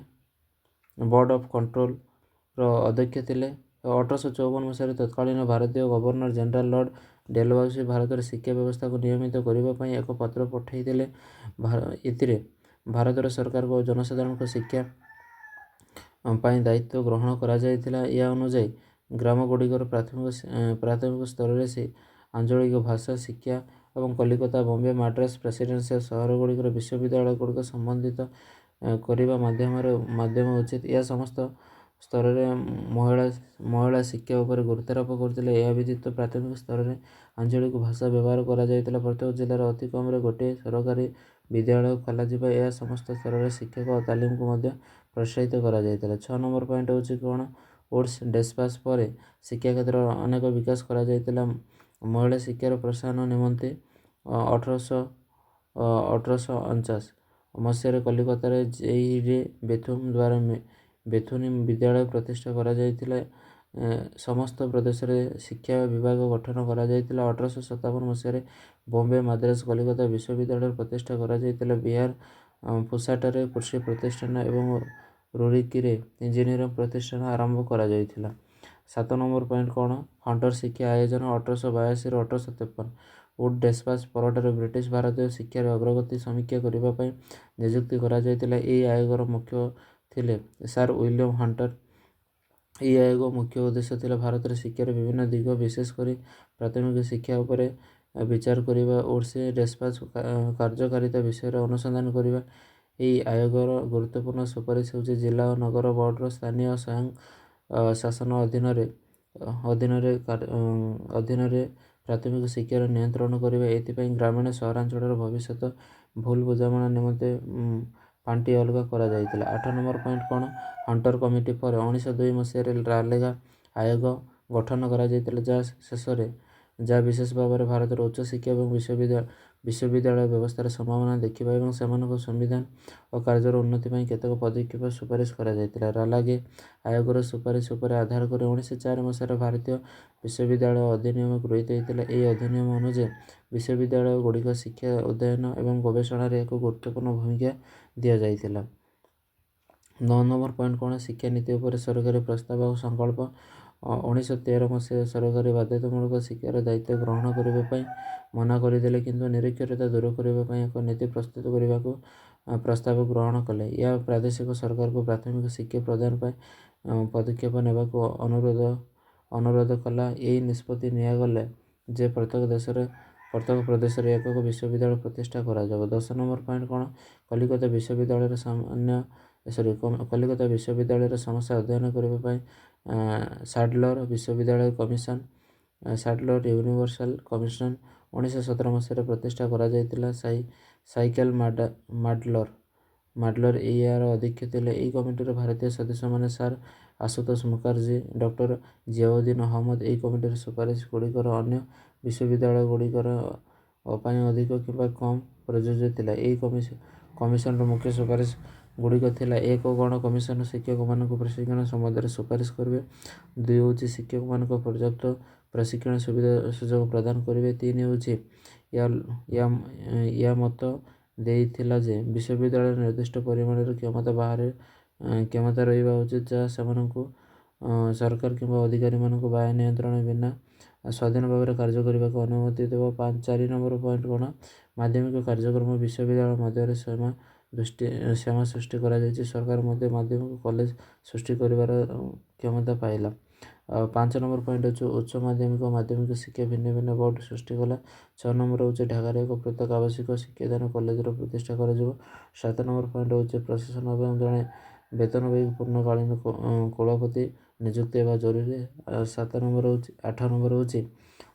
Board of Controller ଅଧ୍ୟକ୍ଷ ଥିଲେ। 1854 ମସିହାରେ ତତ୍କାଳୀନ ଭାରତୀୟ ଗଭର୍ଣ୍ଣର ଜେନେରାଲ ଲର୍ଡ ଡେଲହାଉସି ଭାରତରେ ଶିକ୍ଷା ବ୍ୟବସ୍ଥାକୁ ନିୟମିତ କରିବା ପାଇଁ ଏକ ପତ୍ର ପଠାଇଥିଲେ। ଏଥିରେ ଭାରତର ସରକାରଙ୍କ ଓ ଜନସାଧାରଣଙ୍କ ଶିକ୍ଷା ପାଇଁ ଦାୟିତ୍ୱ ଗ୍ରହଣ କରାଯାଇଥିଲା। ଏହା ଅନୁଯାୟୀ ଗ୍ରାମଗୁଡ଼ିକର ପ୍ରାଥମିକ ସ୍ତରରେ ଆଞ୍ଚଳିକ ଭାଷା ଶିକ୍ଷା ଏବଂ କଲିକତା, ବମ୍ବେ, ମାଡ୍ରାସ ପ୍ରେସିଡେନ୍ସିଆଲ ସହରଗୁଡ଼ିକର ବିଶ୍ୱବିଦ୍ୟାଳୟଗୁଡ଼ିକ ସମ୍ବୋଧିତ କରିବା ମାଧ୍ୟମ ଉଚିତ। ଏହା ସମସ୍ତ ସ୍ତରରେ ମହିଳା ଶିକ୍ଷା ଉପରେ ଗୁରୁତ୍ୱାରୋପ କରୁଥିଲେ। ଏହା ବ୍ୟତୀତ ପ୍ରାଥମିକ ସ୍ତରରେ ଆଞ୍ଚଳିକ ଭାଷା ବ୍ୟବହାର କରାଯାଉଥିଲା। ପ୍ରତ୍ୟେକ ଜିଲ୍ଲାରେ ଅତି କମ୍ରେ ଗୋଟିଏ ସରକାରୀ ବିଦ୍ୟାଳୟ ଖୋଲାଯିବା। ଏହା ସମସ୍ତ ସ୍ତରରେ ଶିକ୍ଷକ ତାଲିମକୁ ମଧ୍ୟ ପ୍ରୋତ୍ସାହିତ କରାଯାଇଥିଲା। 6 ନମ୍ବର ପଏଣ୍ଟ ହେଉଛି କ'ଣ? ଉଡ୍ସ ଡେସ୍ପାଚ୍ ପରେ ଶିକ୍ଷା କ୍ଷେତ୍ରରେ ଅନେକ ବିକାଶ କରାଯାଇଥିଲା। ମହିଳା ଶିକ୍ଷାର ପ୍ରୋତ୍ସାହନ ନିମନ୍ତେ 1849 ମସିହାରେ କଲିକତାରେ ଜେ.ଇ.ରେ ବେଥୁନ୍ ଦ୍ୱାରା ବେଥୁନୀ ବିଦ୍ୟାଳୟ ପ୍ରତିଷ୍ଠା କରାଯାଇଥିଲା। ସମସ୍ତ ପ୍ରଦେଶରେ ଶିକ୍ଷା ବିଭାଗ ଗଠନ କରାଯାଇଥିଲା। 1857 ମସିହାରେ ବମ୍ବେ, ମାଦ୍ରାସ, କଲିକତା ବିଶ୍ୱବିଦ୍ୟାଳୟ ପ୍ରତିଷ୍ଠା କରାଯାଇଥିଲା। ବିହାର, ପୁସାଠାରେ କୃଷି ପ୍ରତିଷ୍ଠାନ ଏବଂ ରୁରକିରେ ଇଞ୍ଜିନିୟରିଂ ପ୍ରତିଷ୍ଠାନ ଆରମ୍ଭ କରାଯାଇଥିଲା। 7 ନମ୍ବର ପଏଣ୍ଟ କ'ଣ? ହଣ୍ଟର ଶିକ୍ଷା ଆୟୋଜନ 1882ରୁ 1853 ଉଡ୍ ଡେସ୍ପାଚ୍ ପରଠାରୁ ବ୍ରିଟିଶ ଭାରତୀୟ ଶିକ୍ଷାର ଅଗ୍ରଗତି ସମୀକ୍ଷା କରିବା ପାଇଁ ନିଯୁକ୍ତି କରାଯାଇଥିଲା। ଏହି ଆୟୋଗର ମୁଖ୍ୟ ଥିଲେ ସାର୍ ୱିଲିୟମ୍ ହଣ୍ଟର। ଏହି ଆୟୋଗ ମୁଖ୍ୟ ଉଦ୍ଦେଶ୍ୟ ଥିଲା ଭାରତରେ ଶିକ୍ଷାର ବିଭିନ୍ନ ଦିଗ ବିଶେଷ କରି ପ୍ରାଥମିକ ଶିକ୍ଷା ଉପରେ ବିଚାର କରିବା। ଉଡ୍ସ ଡେସ୍ପାଚ୍ କାର୍ଯ୍ୟକାରିତା ବିଷୟରେ ଅନୁସନ୍ଧାନ କରିବା। ଏହି ଆୟୋଗର ଗୁରୁତ୍ୱପୂର୍ଣ୍ଣ ସୁପାରିଶ ହେଉଛି ଜିଲ୍ଲା ଓ ନଗର ବୋର୍ଡ଼ର ସ୍ଥାନୀୟ ସ୍ୱୟଂ ଶାସନ ଅଧୀନରେ ପ୍ରାଥମିକ ଶିକ୍ଷାର ନିୟନ୍ତ୍ରଣ କରିବା। ଏଥିପାଇଁ ଗ୍ରାମୀଣ ସହରାଞ୍ଚଳର ଭବିଷ୍ୟତ ଭୁଲ ବୁଝାମଣା ନିମନ୍ତେ ପାଣ୍ଠି ଅଲଗା କରାଯାଇଥିଲା। 8 ନମ୍ବର ପଏଣ୍ଟ କ'ଣ? ହଣ୍ଟର କମିଟି ପରେ 1902 ମସିହାରେ ରାଲେଗା ଆୟୋଗ ଗଠନ କରାଯାଇଥିଲା, ଯାହା ବିଶେଷ ଭାବରେ ଭାରତର ଉଚ୍ଚଶିକ୍ଷା ଏବଂ ବିଶ୍ୱବିଦ୍ୟାଳୟ ବ୍ୟବସ୍ଥାର ସମ୍ଭାବନା ଦେଖିବା ଏବଂ ସେମାନଙ୍କ ସମ୍ବିଧାନ ଓ କାର୍ଯ୍ୟର ଉନ୍ନତି ପାଇଁ କେତେକ ପଦକ୍ଷେପ ସୁପାରିଶ କରାଯାଇଥିଲା। ରାଲାଗେ ଆୟୋଗର ସୁପାରିଶ ଉପରେ ଆଧାର କରି 1904 ମସିହାରେ ଭାରତୀୟ ବିଶ୍ୱବିଦ୍ୟାଳୟ ଅଧିନିୟମ ଗୃହୀତ ହୋଇଥିଲା। ଏହି ଅଧିନିୟମ ଅନୁଯାୟୀ ବିଶ୍ୱବିଦ୍ୟାଳୟଗୁଡ଼ିକ ଶିକ୍ଷା ଅଧ୍ୟୟନ ଏବଂ ଗବେଷଣାରେ ଏକ ଗୁରୁତ୍ୱପୂର୍ଣ୍ଣ ଭୂମିକା ଦିଆଯାଇଥିଲା। 9 ନମ୍ବର ପଏଣ୍ଟ କ'ଣ? ଶିକ୍ଷାନୀତି ଉପରେ ସରକାରୀ ପ୍ରସ୍ତାବ ଓ ସଂକଳ୍ପ 1913 ମସିହାରେ ସରକାର ବାଧ୍ୟତାମୂଳକ ଶିକ୍ଷାର ଦାୟିତ୍ୱ ଗ୍ରହଣ କରିବା ପାଇଁ ମନା କରିଦେଲେ କିନ୍ତୁ ନିରକ୍ଷରତା ଦୂର କରିବା ପାଇଁ ଏକ ନୀତି ପ୍ରସ୍ତୁତ କରିବାକୁ ପ୍ରସ୍ତାବ ଗ୍ରହଣ କଲେ। ଏହା ପ୍ରାଦେଶିକ ସରକାରକୁ ପ୍ରାଥମିକ ଶିକ୍ଷା ପ୍ରଦାନ ପାଇଁ ପଦକ୍ଷେପ ନେବାକୁ ଅନୁରୋଧ କଲା। ଏହି ନିଷ୍ପତ୍ତି ନିଆଗଲା ଯେ ପ୍ରତ୍ୟେକ ପ୍ରଦେଶରେ ଏକକ ବିଶ୍ୱବିଦ୍ୟାଳୟ ପ୍ରତିଷ୍ଠା କରାଯିବ। 10 ନମ୍ବର ପଏଣ୍ଟ କ'ଣ? କଲିକତା ବିଶ୍ୱବିଦ୍ୟାଳୟର ସମସ୍ୟା ଅଧ୍ୟୟନ କରିବା ପାଇଁ ସାଡଲର ବିଶ୍ୱବିଦ୍ୟାଳୟ କମିଶନ ସାଡଲର ୟୁନିଭର୍ସାଲ କମିଶନ 1917 ମସିହାରେ ପ୍ରତିଷ୍ଠା କରାଯାଇଥିଲା। ସାଇକେଲ ମାଡଲର ଏହାର ଅଧ୍ୟକ୍ଷ ଥିଲେ। ଏହି କମିଟିର ଭାରତୀୟ ସଦସ୍ୟମାନେ ସାର୍ ଆଶୁତୋଷ ମୁଖାର୍ଜୀ, ଡକ୍ଟର ଜିଆଉଦ୍ଦିନ ଅହମଦ। ଏହି କମିଟିର ସୁପାରିଶ ଗୁଡ଼ିକର ଅନ୍ୟ ବିଶ୍ୱବିଦ୍ୟାଳୟଗୁଡ଼ିକ ପାଇଁ ଅଧିକ କିମ୍ବା କମ୍ ପ୍ରଯୁଜ୍ୟ ଥିଲା। ଏହି କମିଶନର ମୁଖ୍ୟ ସୁପାରିଶ ଗୁଡ଼ିକ ଥିଲା: 1. ଗଣ କମିଶନ ଶିକ୍ଷକମାନଙ୍କୁ ପ୍ରଶିକ୍ଷଣ ସମ୍ବନ୍ଧରେ ସୁପାରିଶ କରିବେ। 2 ହେଉଛି ଶିକ୍ଷକମାନଙ୍କୁ ପର୍ଯ୍ୟାପ୍ତ ପ୍ରଶିକ୍ଷଣ ସୁଯୋଗ ପ୍ରଦାନ କରିବେ। 3 ହେଉଛି ୟା ମତ ଦେଇଥିଲା ଯେ ବିଶ୍ୱବିଦ୍ୟାଳୟ ନିର୍ଦ୍ଦିଷ୍ଟ ପରିମାଣର କ୍ଷମତା ବାହାରେ କ୍ଷମତା ରହିବା ଉଚିତ, ଯାହା ସେମାନଙ୍କୁ ସରକାର କିମ୍ବା ଅଧିକାରୀମାନଙ୍କୁ ବାହ୍ୟ ନିୟନ୍ତ୍ରଣ ବିନା ସ୍ୱାଧୀନ ଭାବରେ କାର୍ଯ୍ୟ କରିବାକୁ ଅନୁମତି ଦେବ। 4 ନମ୍ବର ପଏଣ୍ଟ କ'ଣ? ମାଧ୍ୟମିକ କାର୍ଯ୍ୟକ୍ରମ ବିଶ୍ୱବିଦ୍ୟାଳୟ ମଧ୍ୟରେ ସୀମା ସୃଷ୍ଟି କରାଯାଇଛି। ସରକାର ମଧ୍ୟ ମାଧ୍ୟମିକ କଲେଜ ସୃଷ୍ଟି କରିବାର କ୍ଷମତା ପାଇଲା। 5 ନମ୍ବର ପଏଣ୍ଟ ହେଉଛି ଉଚ୍ଚ ମାଧ୍ୟମିକ ଓ ମାଧ୍ୟମିକ ଶିକ୍ଷା ଭିନ୍ନ ଭିନ୍ନ ବୋର୍ଡ ସୃଷ୍ଟି କଲା। 6 ନମ୍ବର ହେଉଛି ଢାକାରେ ଏକ ପୃଥକ ଆବାସିକ ଶିକ୍ଷାଦାନ କଲେଜର ପ୍ରତିଷ୍ଠା କରାଯିବ। 7 ନମ୍ବର ପଏଣ୍ଟ ହେଉଛି ପ୍ରଶାସନ ଏବଂ ଜଣେ ବେତନବାହୀ ପୂର୍ଣ୍ଣକାଳୀନ କୁଳପତି ନିଯୁକ୍ତି ହେବା ଜରୁରୀ। 8 ନମ୍ବର ହେଉଛି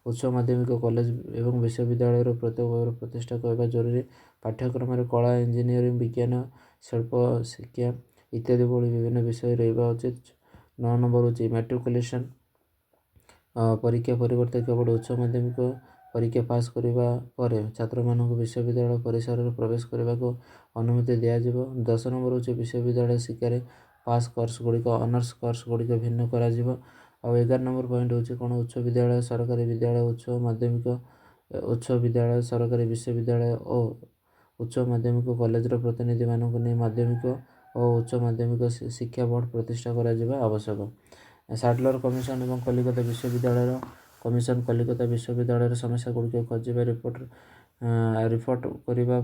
ଉଚ୍ଚ ମାଧ୍ୟମିକ କଲେଜ ଏବଂ ବିଶ୍ୱବିଦ୍ୟାଳୟର ପ୍ରତ୍ୟେକ ଭାବରେ ପ୍ରତିଷ୍ଠା କରିବା ଜରୁରୀ। ପାଠ୍ୟକ୍ରମରେ କଳା, ଇଞ୍ଜିନିୟରିଂ, ବିଜ୍ଞାନ, ଶିଳ୍ପ, ଶିକ୍ଷା ଇତ୍ୟାଦି ଭଳି ବିଭିନ୍ନ ବିଷୟ ରହିବା ଉଚିତ। 9 ନମ୍ବର ହେଉଛି ମ୍ୟାଟ୍ରିକୁଲେସନ୍ ପରୀକ୍ଷା ପରିବର୍ତ୍ତେ କେବଳ ଉଚ୍ଚ ମାଧ୍ୟମିକ ପରୀକ୍ଷା ପାସ୍ କରିବା ପରେ ଛାତ୍ରମାନଙ୍କୁ ବିଶ୍ୱବିଦ୍ୟାଳୟ ପରିସରରେ ପ୍ରବେଶ କରିବାକୁ ଅନୁମତି ଦିଆଯିବ। 10 ନମ୍ବର ହେଉଛି ବିଶ୍ୱବିଦ୍ୟାଳୟ ଶିକ୍ଷାରେ ପାସ୍ କୋର୍ସଗୁଡ଼ିକ ଅନର୍ସ କୋର୍ସଗୁଡ଼ିକ ଭିନ୍ନ କରାଯିବ। ଆଉ 11 ନମ୍ବର ପଏଣ୍ଟ ହେଉଛି କ'ଣ? ଉଚ୍ଚ ବିଦ୍ୟାଳୟ, ସରକାରୀ ବିଦ୍ୟାଳୟ, ଉଚ୍ଚ ବିଦ୍ୟାଳୟ, ସରକାରୀ ବିଶ୍ୱବିଦ୍ୟାଳୟ ଓ ଉଚ୍ଚ ମାଧ୍ୟମିକ କଲେଜର ପ୍ରତିନିଧିମାନଙ୍କୁ ନେଇ ମାଧ୍ୟମିକ ଓ ଉଚ୍ଚ ମାଧ୍ୟମିକ ଶିକ୍ଷା ବୋର୍ଡ ପ୍ରତିଷ୍ଠା କରାଯିବା ଆବଶ୍ୟକ। ସାଡଲର କମିଶନ ଏବଂ କଲିକତା ବିଶ୍ୱବିଦ୍ୟାଳୟର କମିଶନ କଲିକତା ବିଶ୍ୱବିଦ୍ୟାଳୟର ସମସ୍ୟାଗୁଡ଼ିକ ଖୋଜିବା ରିପୋର୍ଟ କରିବା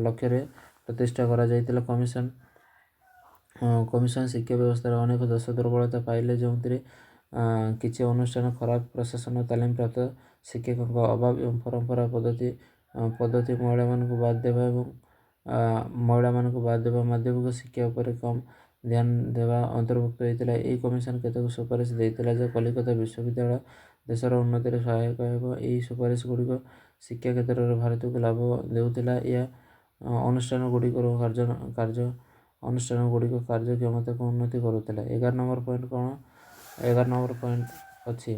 ଲକ୍ଷ୍ୟରେ ପ୍ରତିଷ୍ଠା କରାଯାଇଥିଲା। କମିଶନ ଶିକ୍ଷା ବ୍ୟବସ୍ଥାରେ ଅନେକ ଦୋଷ ଦୁର୍ବଳତା ପାଇଲେ, ଯେଉଁଥିରେ କିଛି ଅନୁଷ୍ଠାନ ଖରାପ ପ୍ରଶାସନ, ତାଲିମ ପ୍ରାପ୍ତ ଶିକ୍ଷକଙ୍କ ଅଭାବ ଏବଂ ପରମ୍ପରା ପଦ୍ଧତି ମହିଳାମାନଙ୍କୁ ବାଦ ଦେବା ମାଧ୍ୟମିକ ଶିକ୍ଷା ଉପରେ କମ୍ ଧ୍ୟାନ ଦେବା ଅନ୍ତର୍ଭୁକ୍ତ ହୋଇଥିଲା। ଏହି କମିଶନ କେତେକ ସୁପାରିଶ ଦେଇଥିଲା ଯେ କଲିକତା ବିଶ୍ୱବିଦ୍ୟାଳୟ ଦେଶର ଉନ୍ନତିରେ ସହାୟକ ହେବ। ଏହି ସୁପାରିଶଗୁଡ଼ିକ ଶିକ୍ଷା କ୍ଷେତ୍ରରେ ଭାରତକୁ ଲାଭ ଦେଉଥିଲା। ଏହା ଅନୁଷ୍ଠାନଗୁଡ଼ିକ କାର୍ଯ୍ୟକ୍ଷମତାକୁ ଉନ୍ନତି କରୁଥିଲା। 11 ନମ୍ବର ପଏଣ୍ଟ କ'ଣ? 11 ନମ୍ବର ପଏଣ୍ଟ ଅଛି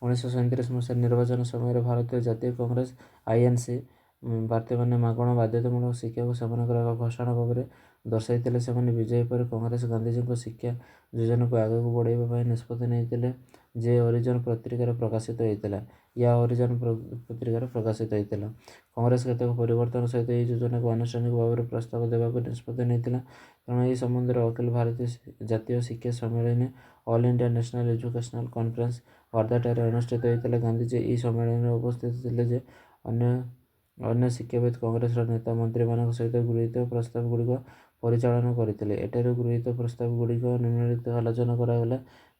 1937 ମସିହା ନିର୍ବାଚନ ସମୟରେ ଭାରତୀୟ ଜାତୀୟ କଂଗ୍ରେସ (INC) ପ୍ରାର୍ଥୀମାନେ ମାଗଣା ବାଧ୍ୟତାମୂଳକ ଶିକ୍ଷାକୁ ସେମାନଙ୍କର ଏକ ଘୋଷଣା ଭାବରେ ଦର୍ଶାଇଥିଲେ। ସେମାନେ ବିଜୟୀ ପରେ କଂଗ୍ରେସ ଗାନ୍ଧିଜୀଙ୍କ ଶିକ୍ଷା ଯୋଜନାକୁ ଆଗକୁ ବଢ଼ାଇବା ପାଇଁ ନିଷ୍ପତ୍ତି ନେଇଥିଲେ, ଯେ ହରିଜନ ପତ୍ରିକାରେ ପ୍ରକାଶିତ ହୋଇଥିଲା। କଂଗ୍ରେସ କେତେକ ପରିବର୍ତ୍ତନ ସହିତ ଏହି ଯୋଜନାକୁ ଆନୁଷ୍ଠାନିକ ଭାବରେ ପ୍ରସ୍ତାବ ଦେବାକୁ ନିଷ୍ପତ୍ତି ନେଇଥିଲା। ତେଣୁ ଏହି ସମ୍ବନ୍ଧରେ ଅଖିଳ ଭାରତୀୟ ଜାତୀୟ ଶିକ୍ଷା ସମ୍ମିଳନୀ (all India national educational conference) ୱାର୍ଦ୍ଧାଠାରେ ଅନୁଷ୍ଠିତ ହୋଇଥିଲା। ଗାନ୍ଧିଜୀ ଏହି ସମ୍ମିଳନୀରେ ଉପସ୍ଥିତ ଥିଲେ ଯେ ଅନ୍ୟ ଶିକ୍ଷାବିତ୍ କଂଗ୍ରେସର ନେତା ମନ୍ତ୍ରୀମାନଙ୍କ ସହିତ ଗୃହୀତ ପ୍ରସ୍ତାବଗୁଡ଼ିକ ପରିଚାଳନା କରିଥିଲେ। ଏଠାରେ ଗୃହୀତ ପ୍ରସ୍ତାବଗୁଡ଼ିକ ନିମ୍ନଲିଖିତ ଆଲୋଚନା କରାଗଲା,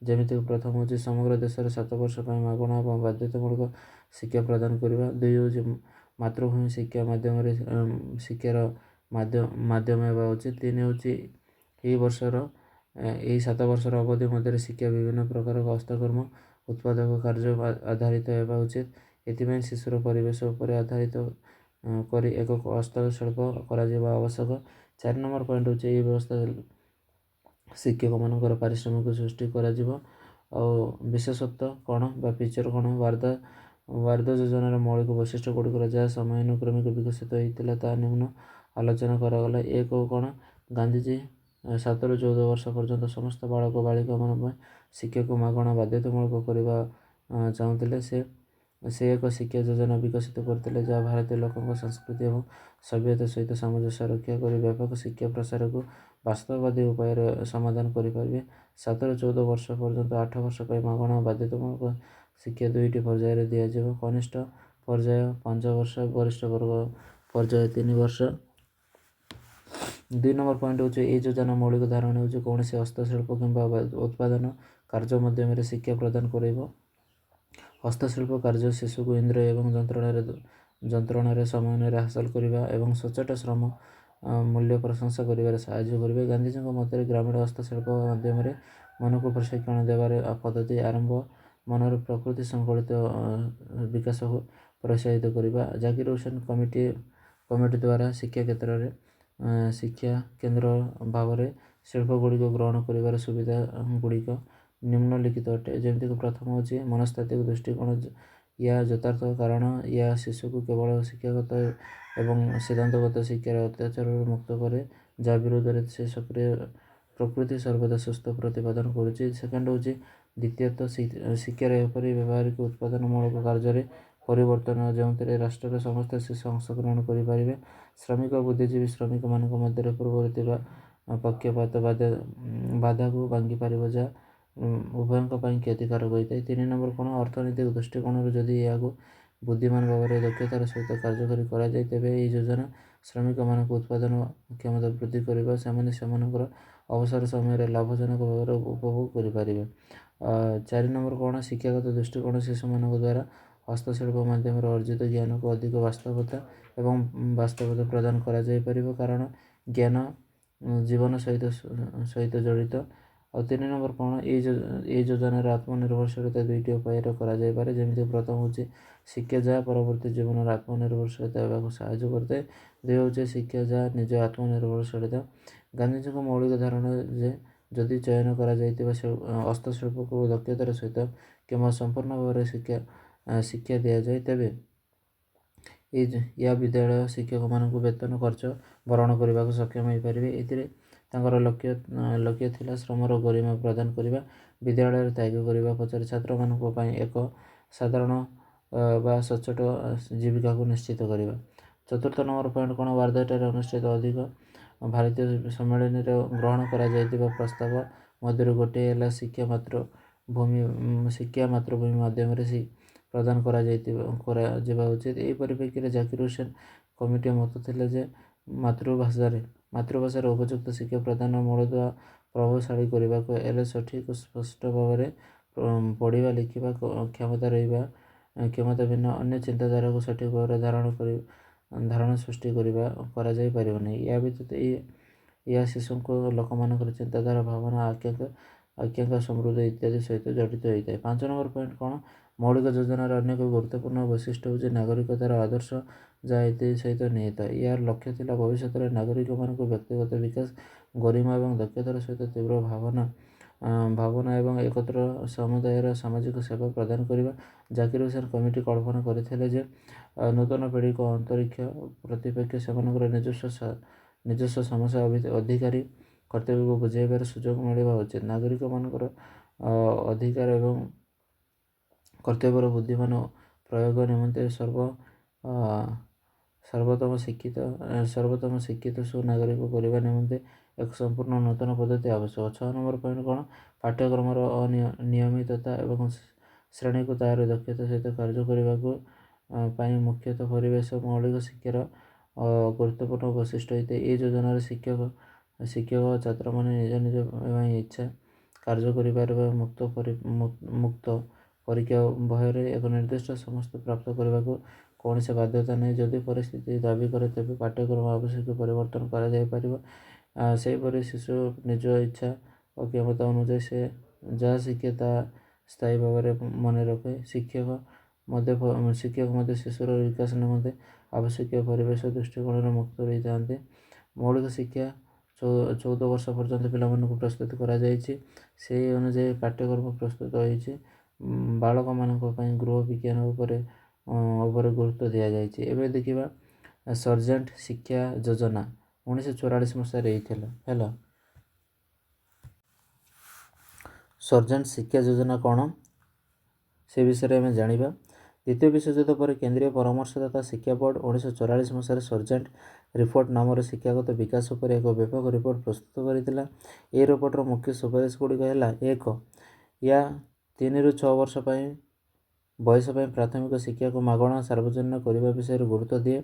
ଯେମିତିକି ପ୍ରଥମ ହେଉଛି ସମଗ୍ର ଦେଶରେ 7 ବର୍ଷ ପାଇଁ ମାଗଣା ଏବଂ ବାଧ୍ୟତାମୂଳକ ଶିକ୍ଷା ପ୍ରଦାନ କରିବା। 2 ହେଉଛି ମାତୃଭୂମି ଶିକ୍ଷାର ମାଧ୍ୟମ ହେବା ଉଚିତ। 3 ହେଉଛି ଏହି 7 ବର୍ଷର ଅବଧି ମଧ୍ୟରେ ଶିକ୍ଷା ବିଭିନ୍ନ ପ୍ରକାର ହସ୍ତକର୍ମ ଉତ୍ପାଦକ କାର୍ଯ୍ୟ ଆଧାରିତ ହେବା ଉଚିତ। ଏଥିପାଇଁ ଶିଶୁର ପରିବେଶ ଉପରେ ଆଧାରିତ କରି ଏକ ହସ୍ତଶିଳ୍ପ କରାଯିବା ଆବଶ୍ୟକ। 4 ନମ୍ବର ପଏଣ୍ଟ ହେଉଛି ଏହି ବ୍ୟବସ୍ଥା ଶିକ୍ଷକମାନଙ୍କର ପାରିଶ୍ରମିକ ସୃଷ୍ଟି କରାଯିବ। ଆଉ ବିଶେଷତ୍ୱ କ'ଣ ବା ଫିଚର କ'ଣ? ୱାର୍ଦ୍ଧା ଯୋଜନାର ମୌଳିକ ବୈଶିଷ୍ଟ୍ୟଗୁଡ଼ିକ ଯାହା ସମୟାନୁକ୍ରମିକ ବିକଶିତ ହୋଇଥିଲା ତାହା ନିମ୍ନ ଆଲୋଚନା କରାଗଲା। 1 କ'ଣ? ଗାନ୍ଧିଜୀ 7 ରୁ 14 ବର୍ଷ ପର୍ଯ୍ୟନ୍ତ ସମସ୍ତ ବାଳକ ବାଳିକାମାନଙ୍କ ପାଇଁ ଶିକ୍ଷାକୁ ମାଗଣା ବାଧ୍ୟତାମୂଳକ କରିବା ଚାହୁଁଥିଲେ। ସେ ଏକ ଶିକ୍ଷା ଯୋଜନା ବିକଶିତ କରିଥିଲେ, ଯାହା ଭାରତୀୟ ଲୋକଙ୍କ ସଂସ୍କୃତି ଏବଂ ସଭ୍ୟତା ସହିତ ସାମଞ୍ଜସ୍ୟ ରକ୍ଷା କରି ବ୍ୟାପକ ଶିକ୍ଷା ପ୍ରସାରକୁ ବାସ୍ତବବାଦୀ ଉପାୟରେ ସମାଧାନ କରିପାରିବେ। 7 ରୁ 14 ବର୍ଷ ପର୍ଯ୍ୟନ୍ତ 8 ବର୍ଷ ପାଇଁ ମାଗଣା ବାଧ୍ୟତାମୂଳକ ଶିକ୍ଷା 2ଟି ପର୍ଯ୍ୟାୟରେ ଦିଆଯିବ। କନିଷ୍ଠ ପର୍ଯ୍ୟାୟ 5 ବର୍ଷ, ବରିଷ୍ଠ ପର୍ଯ୍ୟାୟ 3 ବର୍ଷ। 2 ନମ୍ବର ପଏଣ୍ଟ ହେଉଛି ଏହି ଯୋଜନା ମୌଳିକ ଧାରଣା ହେଉଛି କୌଣସି ହସ୍ତଶିଳ୍ପ କିମ୍ବା ଉତ୍ପାଦନ କାର୍ଯ୍ୟ ମାଧ୍ୟମରେ ଶିକ୍ଷା ପ୍ରଦାନ କରିବ। ହସ୍ତଶିଳ୍ପ କାର୍ଯ୍ୟ ଶିଶୁକୁ ଇନ୍ଦ୍ରିୟ ଏବଂ ଯନ୍ତ୍ରଣାରେ ସମନ୍ୱୟରେ ହାସଲ କରିବା ଏବଂ ସଚ୍ଚୋଟ ଶ୍ରମ ମୂଲ୍ୟ ପ୍ରଶଂସା କରିବାରେ ସାହାଯ୍ୟ କରିବେ। ଗାନ୍ଧିଜୀଙ୍କ ମତରେ ଗ୍ରାମୀଣ ହସ୍ତଶିଳ୍ପ ମାଧ୍ୟମରେ ମନକୁ ପ୍ରଶିକ୍ଷଣ ଦେବାର ପଦ୍ଧତି ଆରମ୍ଭ ମନର ପ୍ରକୃତି ଶୃଙ୍ଖଳିତ ବିକାଶକୁ ପ୍ରୋତ୍ସାହିତ କରିବା। ଜାକିର ହୁସେନ କମିଟି ଦ୍ୱାରା ଶିକ୍ଷା କ୍ଷେତ୍ରରେ ଶିକ୍ଷା କେନ୍ଦ୍ର ଭାବରେ ଶିଳ୍ପଗୁଡ଼ିକ ଗ୍ରହଣ କରିବାର ସୁବିଧାଗୁଡ଼ିକ ନିମ୍ନଲିଖିତ ଅଟେ, ଯେମିତିକି ପ୍ରଥମ ହେଉଛି ମନସ୍ତାତ୍ତ୍ୱିକ ଦୃଷ୍ଟିକୋଣ। ଏହା ଯଥାର୍ଥ, କାରଣ ଏହା ଶିଶୁକୁ କେବଳ ଶିକ୍ଷାଗତ ଏବଂ ସିଦ୍ଧାନ୍ତଗତ ଶିକ୍ଷାର ଅତ୍ୟାଚାରରୁ ମୁକ୍ତ କରେ, ଯାହା ବିରୋଧରେ ସେ ସକ୍ରିୟ ପ୍ରକୃତି ସର୍ବଦା ସୁସ୍ଥ ପ୍ରତିପାଦନ କରୁଛି। ସେକେଣ୍ଡ ହେଉଛି ଦ୍ୱିତୀୟତଃ ଶିକ୍ଷାର ଏପରି ବ୍ୟବହାରିକ ଉତ୍ପାଦନମୂଳକ କାର୍ଯ୍ୟରେ ପରିବର୍ତ୍ତନ ଯେଉଁଥିରେ ରାଷ୍ଟ୍ରର ସମସ୍ତ ଶିଶୁ ଅଂଶଗ୍ରହଣ କରିପାରିବେ। ଶ୍ରମିକ ଓ ବୁଦ୍ଧିଜୀବୀ ଶ୍ରମିକମାନଙ୍କ ମଧ୍ୟରେ ପୂର୍ବରୁ ଥିବା ପକ୍ଷପାତ ବାଧାକୁ ଭାଙ୍ଗି ପାରିବ, ଯାହା ଉଭୟଙ୍କ ପାଇଁ କ୍ଷତିକାରକ ହୋଇଥାଏ। 3 ନମ୍ବର କ'ଣ, ଅର୍ଥନୈତିକ ଦୃଷ୍ଟିକୋଣରୁ ଯଦି ଏହାକୁ ବୁଦ୍ଧିମାନ ଭାବରେ ଦକ୍ଷତାର ସହିତ କାର୍ଯ୍ୟକାରୀ କରାଯାଏ, ତେବେ ଏହି ଯୋଜନା ଶ୍ରମିକମାନଙ୍କ ଉତ୍ପାଦନ କ୍ଷମତା ବୃଦ୍ଧି କରିବା, ସେମାନେ ସେମାନଙ୍କର ଅବସର ସମୟରେ ଲାଭଜନକ ଭାବରେ ଉପଭୋଗ କରିପାରିବେ। 4 ନମ୍ବର କ'ଣ, ଶିକ୍ଷାଗତ ଦୃଷ୍ଟିକୋଣ ଶିଶୁମାନଙ୍କ ଦ୍ୱାରା ହସ୍ତଶିଳ୍ପ ମାଧ୍ୟମରେ ଅର୍ଜିତ ଜ୍ଞାନକୁ ଅଧିକ ବାସ୍ତବତା ପ୍ରଦାନ କରାଯାଇପାରିବ, କାରଣ ଜ୍ଞାନ ଜୀବନ ସହିତ ଜଡ଼ିତ। ଆଉ 3 ନମ୍ବର କ'ଣ, ଏହି ଯୋଜନାର ଆତ୍ମନିର୍ଭରଶୀଳତା 2ଟି ଉପାୟରେ କରାଯାଇପାରେ। ଯେମିତି ପ୍ରଥମ ହେଉଛି ଶିକ୍ଷା, ଯାହା ପରବର୍ତ୍ତୀ ଜୀବନରେ ଆତ୍ମନିର୍ଭରଶୀଳତା ହେବାକୁ ସାହାଯ୍ୟ କରିଥାଏ। 2 ହେଉଛି ଶିକ୍ଷା, ଯାହା ନିଜ ଆତ୍ମନିର୍ଭରଶୀଳତା। ଗାନ୍ଧୀଜୀଙ୍କ ମୌଳିକ ଧାରଣା ଯେ ଯଦି ଚୟନ କରାଯାଇଥିବା ହସ୍ତଶିଳ୍ପକୁ ଦକ୍ଷତାର ସହିତ କିମ୍ବା ସମ୍ପୂର୍ଣ୍ଣ ଭାବରେ ଶିକ୍ଷା ଦିଆଯାଏ, ତେବେ ଏହା ବିଦ୍ୟାଳୟ ଶିକ୍ଷକମାନଙ୍କୁ ବେତନ ଖର୍ଚ୍ଚ ଭରଣ କରିବାକୁ ସକ୍ଷମ ହୋଇପାରିବେ। ଏଥିରେ ତାଙ୍କର ଲକ୍ଷ୍ୟ ଥିଲା ଶ୍ରମର ଗରିମା ପ୍ରଦାନ କରିବା, ବିଦ୍ୟାଳୟରେ ତ୍ୟାଗ କରିବା ପଛରେ ଛାତ୍ରମାନଙ୍କ ପାଇଁ ଏକ ସାଧାରଣ ବା ସଚ୍ଚୋଟ ଜୀବିକାକୁ ନିଶ୍ଚିତ କରିବା। 4ର୍ଥ ନମ୍ବର ପଏଣ୍ଟ କ'ଣ, ୱାର୍ଦ୍ଧାଠାରେ ଅନୁଷ୍ଠିତ ଅଧିକ ଭାରତୀୟ ସମ୍ମିଳନୀରେ ଗ୍ରହଣ କରାଯାଇଥିବା ପ୍ରସ୍ତାବ ମଧ୍ୟରୁ ଗୋଟିଏ ହେଲା ଶିକ୍ଷା ମାତୃଭୂମି ମାଧ୍ୟମରେ ପ୍ରଦାନ କରାଯିବା ଉଚିତ। ଏହି ପରିପ୍ରେକ୍ଷୀରେ ଜାକିର ହୁସେନ କମିଟି ମତ ଥିଲେ ଯେ ମାତୃଭାଷାରେ ଉପଯୁକ୍ତ ଶିକ୍ଷା ପ୍ରଦାନର ମୂଳଦୁଆ ପ୍ରଭାବଶାଳୀ କରିବାକୁ ହେଲେ ସଠିକ ଓ ସ୍ପଷ୍ଟ ଭାବରେ ପଢ଼ିବା ଲେଖିବା କ୍ଷମତା ଭିନ୍ନ ଅନ୍ୟ ଚିନ୍ତାଧାରାକୁ ସଠିକ ଭାବରେ ଧାରଣା ସୃଷ୍ଟି କରାଯାଇ ପାରିବ ନାହିଁ। ଏହା ବ୍ୟତୀତ ଏହା ଶିଶୁଙ୍କ ଲୋକମାନଙ୍କର ଚିନ୍ତାଧାରା, ଭାବନା, ଆକାଂକ୍ଷା, ସମୃଦ୍ଧି ଇତ୍ୟାଦି ସହିତ ଜଡ଼ିତ ହୋଇଥାଏ। 5 ନମ୍ବର ପଏଣ୍ଟ କ'ଣ, ମୌଳିକ ଯୋଜନାର ଅନ୍ୟ ଏକ ଗୁରୁତ୍ୱପୂର୍ଣ୍ଣ ବୈଶିଷ୍ଟ୍ୟ ହେଉଛି ନାଗରିକତାର ଆଦର୍ଶ, ଯାହା ଏଥିସହିତ ସହିତ ନିହିତ। ଏହାର ଲକ୍ଷ୍ୟ ଥିଲା ଭବିଷ୍ୟତରେ ନାଗରିକମାନଙ୍କୁ ବ୍ୟକ୍ତିଗତ ବିକାଶ, ଗରିମା ଏବଂ ଦକ୍ଷତାର ସହିତ ତୀବ୍ର ଭାବନା ଏବଂ ଏକତ୍ର ସମୁଦାୟର ସାମାଜିକ ସେବା ପ୍ରଦାନ କରିବା। ଜାକିର ହୁସେନ କମିଟି କଳ୍ପନା କରିଥିଲେ ଯେ ନୂତନ ପିଢ଼ିକୁ ଅନ୍ତରୀକ୍ଷ ପ୍ରତିପକ୍ଷ ସେମାନଙ୍କର ନିଜସ୍ୱ ସମସ୍ୟା, ଅଧିକାର, କର୍ତ୍ତବ୍ୟକୁ ବୁଝାଇବାର ସୁଯୋଗ ମିଳିବା ଉଚିତ। ନାଗରିକମାନଙ୍କର ଅଧିକାର ଏବଂ କର୍ତ୍ତବ୍ୟର ବୁଦ୍ଧିମାନ ପ୍ରୟୋଗ ନିମନ୍ତେ ସର୍ବୋତ୍ତମ ଶିକ୍ଷିତ ସୁନାଗରିକ କରିବା ନିମନ୍ତେ ଏକ ସମ୍ପୂର୍ଣ୍ଣ ନୂତନ ପଦ୍ଧତି ଆବଶ୍ୟକ। 6 ନମ୍ବର ପଏଣ୍ଟ କ'ଣ, ପାଠ୍ୟକ୍ରମର ଅନିୟମିତତା ଏବଂ ଶ୍ରେଣୀକୁ ତାହାର ଦକ୍ଷତା ସହିତ କାର୍ଯ୍ୟ କରିବାକୁ ପାଇଁ ମୁଖ୍ୟତଃ ପରିବେଶ ମୌଳିକ ଶିକ୍ଷାର ଗୁରୁତ୍ୱପୂର୍ଣ୍ଣ ବୈଶିଷ୍ଟ୍ୟ ହୋଇଥାଏ। ଏହି ଯୋଜନାରେ ଶିକ୍ଷକ ଓ ଛାତ୍ରମାନେ ନିଜ ପାଇଁ ଇଚ୍ଛା କାର୍ଯ୍ୟ କରିପାରିବା ମୁକ୍ତ ପରୀକ୍ଷା ଭୟରେ ଏକ ନିର୍ଦ୍ଦିଷ୍ଟ ସମସ୍ତ ପ୍ରାପ୍ତ କରିବାକୁ କୌଣସି ବାଧ୍ୟତା ନାହିଁ। ଯଦି ପରିସ୍ଥିତି ଦାବି କରେ, ତେବେ ପାଠ୍ୟକ୍ରମ ଆବଶ୍ୟକୀୟ ପରିବର୍ତ୍ତନ କରାଯାଇପାରିବ। ସେହିପରି ଶିଶୁ ନିଜ ଇଚ୍ଛା ଓ କ୍ଷମତା ଅନୁଯାୟୀ ସେ ଯାହା ଶିଖେ ତାହା ସ୍ଥାୟୀ ଭାବରେ ମନେ ରଖେ। ଶିକ୍ଷକ ମଧ୍ୟ ଶିଶୁର ବିକାଶ ନିମନ୍ତେ ଆବଶ୍ୟକୀୟ ପରିବେଶ ଦୃଷ୍ଟିକୋଣରୁ ମୁକ୍ତ ରହିଥାନ୍ତି। ମୌଳିକ ଶିକ୍ଷା 14 ବର୍ଷ ପର୍ଯ୍ୟନ୍ତ ପିଲାମାନଙ୍କୁ ପ୍ରସ୍ତୁତ କରାଯାଇଛି। ସେହି ଅନୁଯାୟୀ ପାଠ୍ୟକ୍ରମ ପ୍ରସ୍ତୁତ ହୋଇଛି। ବାଳକମାନଙ୍କ ପାଇଁ ଗୃହ ବିଜ୍ଞାନ ଉପରେ ଗୁରୁତ୍ୱ ଦିଆଯାଇଛି। ଏବେ ଦେଖିବା ସର୍ଜେଣ୍ଟ ଶିକ୍ଷା ଯୋଜନା 1944 ମସିହାରେ ହେଲା। ସର୍ଜେଣ୍ଟ ଶିକ୍ଷା ଯୋଜନା କ'ଣ, ସେ ବିଷୟରେ ଆମେ ଜାଣିବା। ଦ୍ୱିତୀୟ ବିଶ୍ୱଯୁଦ୍ଧ ପରେ କେନ୍ଦ୍ରୀୟ ପରାମର୍ଶଦାତା ଶିକ୍ଷା ବୋର୍ଡ 1944 ମସିହାରେ ସର୍ଜେଣ୍ଟ ରିପୋର୍ଟ ନାମରେ ଶିକ୍ଷାଗତ ବିକାଶ ଉପରେ ଏକ ବ୍ୟାପକ ରିପୋର୍ଟ ପ୍ରସ୍ତୁତ କରିଥିଲା। ଏହି ରିପୋର୍ଟର ମୁଖ୍ୟ ସୁପାରିଶ ଗୁଡ଼ିକ ହେଲା: 1. ଏହା 3 ରୁ 6 ବର୍ଷ ବୟସ ପାଇଁ ପ୍ରାଥମିକ ଶିକ୍ଷାକୁ ମାଗଣା ସାର୍ବଜନୀନ କରିବା ବିଷୟରେ ଗୁରୁତ୍ୱ ଦିଏ।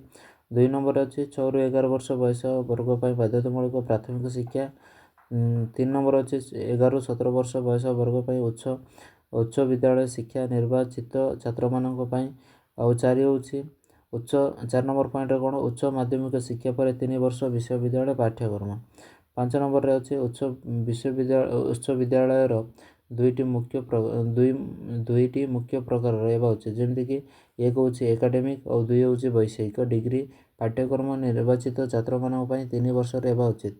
2 ନମ୍ବରରେ ଅଛି 6 ରୁ 11 ବର୍ଷ ବୟସ ବର୍ଗ ପାଇଁ ବାଧ୍ୟତାମୂଳକ ପ୍ରାଥମିକ ଶିକ୍ଷା। 3 ନମ୍ବର ଅଛି 11 ରୁ 17 ବର୍ଷ ବୟସ ବର୍ଗ ପାଇଁ ଉଚ୍ଚ ବିଦ୍ୟାଳୟ ଶିକ୍ଷା ନିର୍ବାଚିତ ଛାତ୍ରମାନଙ୍କ ପାଇଁ। ଆଉ 4 ହେଉଛି 4 ନମ୍ବର ପଏଣ୍ଟରେ କ'ଣ, ଉଚ୍ଚ ମାଧ୍ୟମିକ ଶିକ୍ଷା ପରେ 3 ବର୍ଷ ବିଶ୍ୱବିଦ୍ୟାଳୟ ପାଠ୍ୟକ୍ରମ। 5 ନମ୍ବରରେ ଅଛି ଉଚ୍ଚ ବିଦ୍ୟାଳୟର ଦୁଇଟି ମୁଖ୍ୟ ପ୍ରକାର ରହିବା ଉଚିତ, ଯେମିତିକି 1 ହେଉଛି ଏକାଡେମିକ୍ ଆଉ 2 ହେଉଛି ବୈଷୟିକ ଡିଗ୍ରୀ ପାଠ୍ୟକ୍ରମ ନିର୍ବାଚିତ ଛାତ୍ରମାନଙ୍କ ପାଇଁ 3 ବର୍ଷ ରହିବା ଉଚିତ।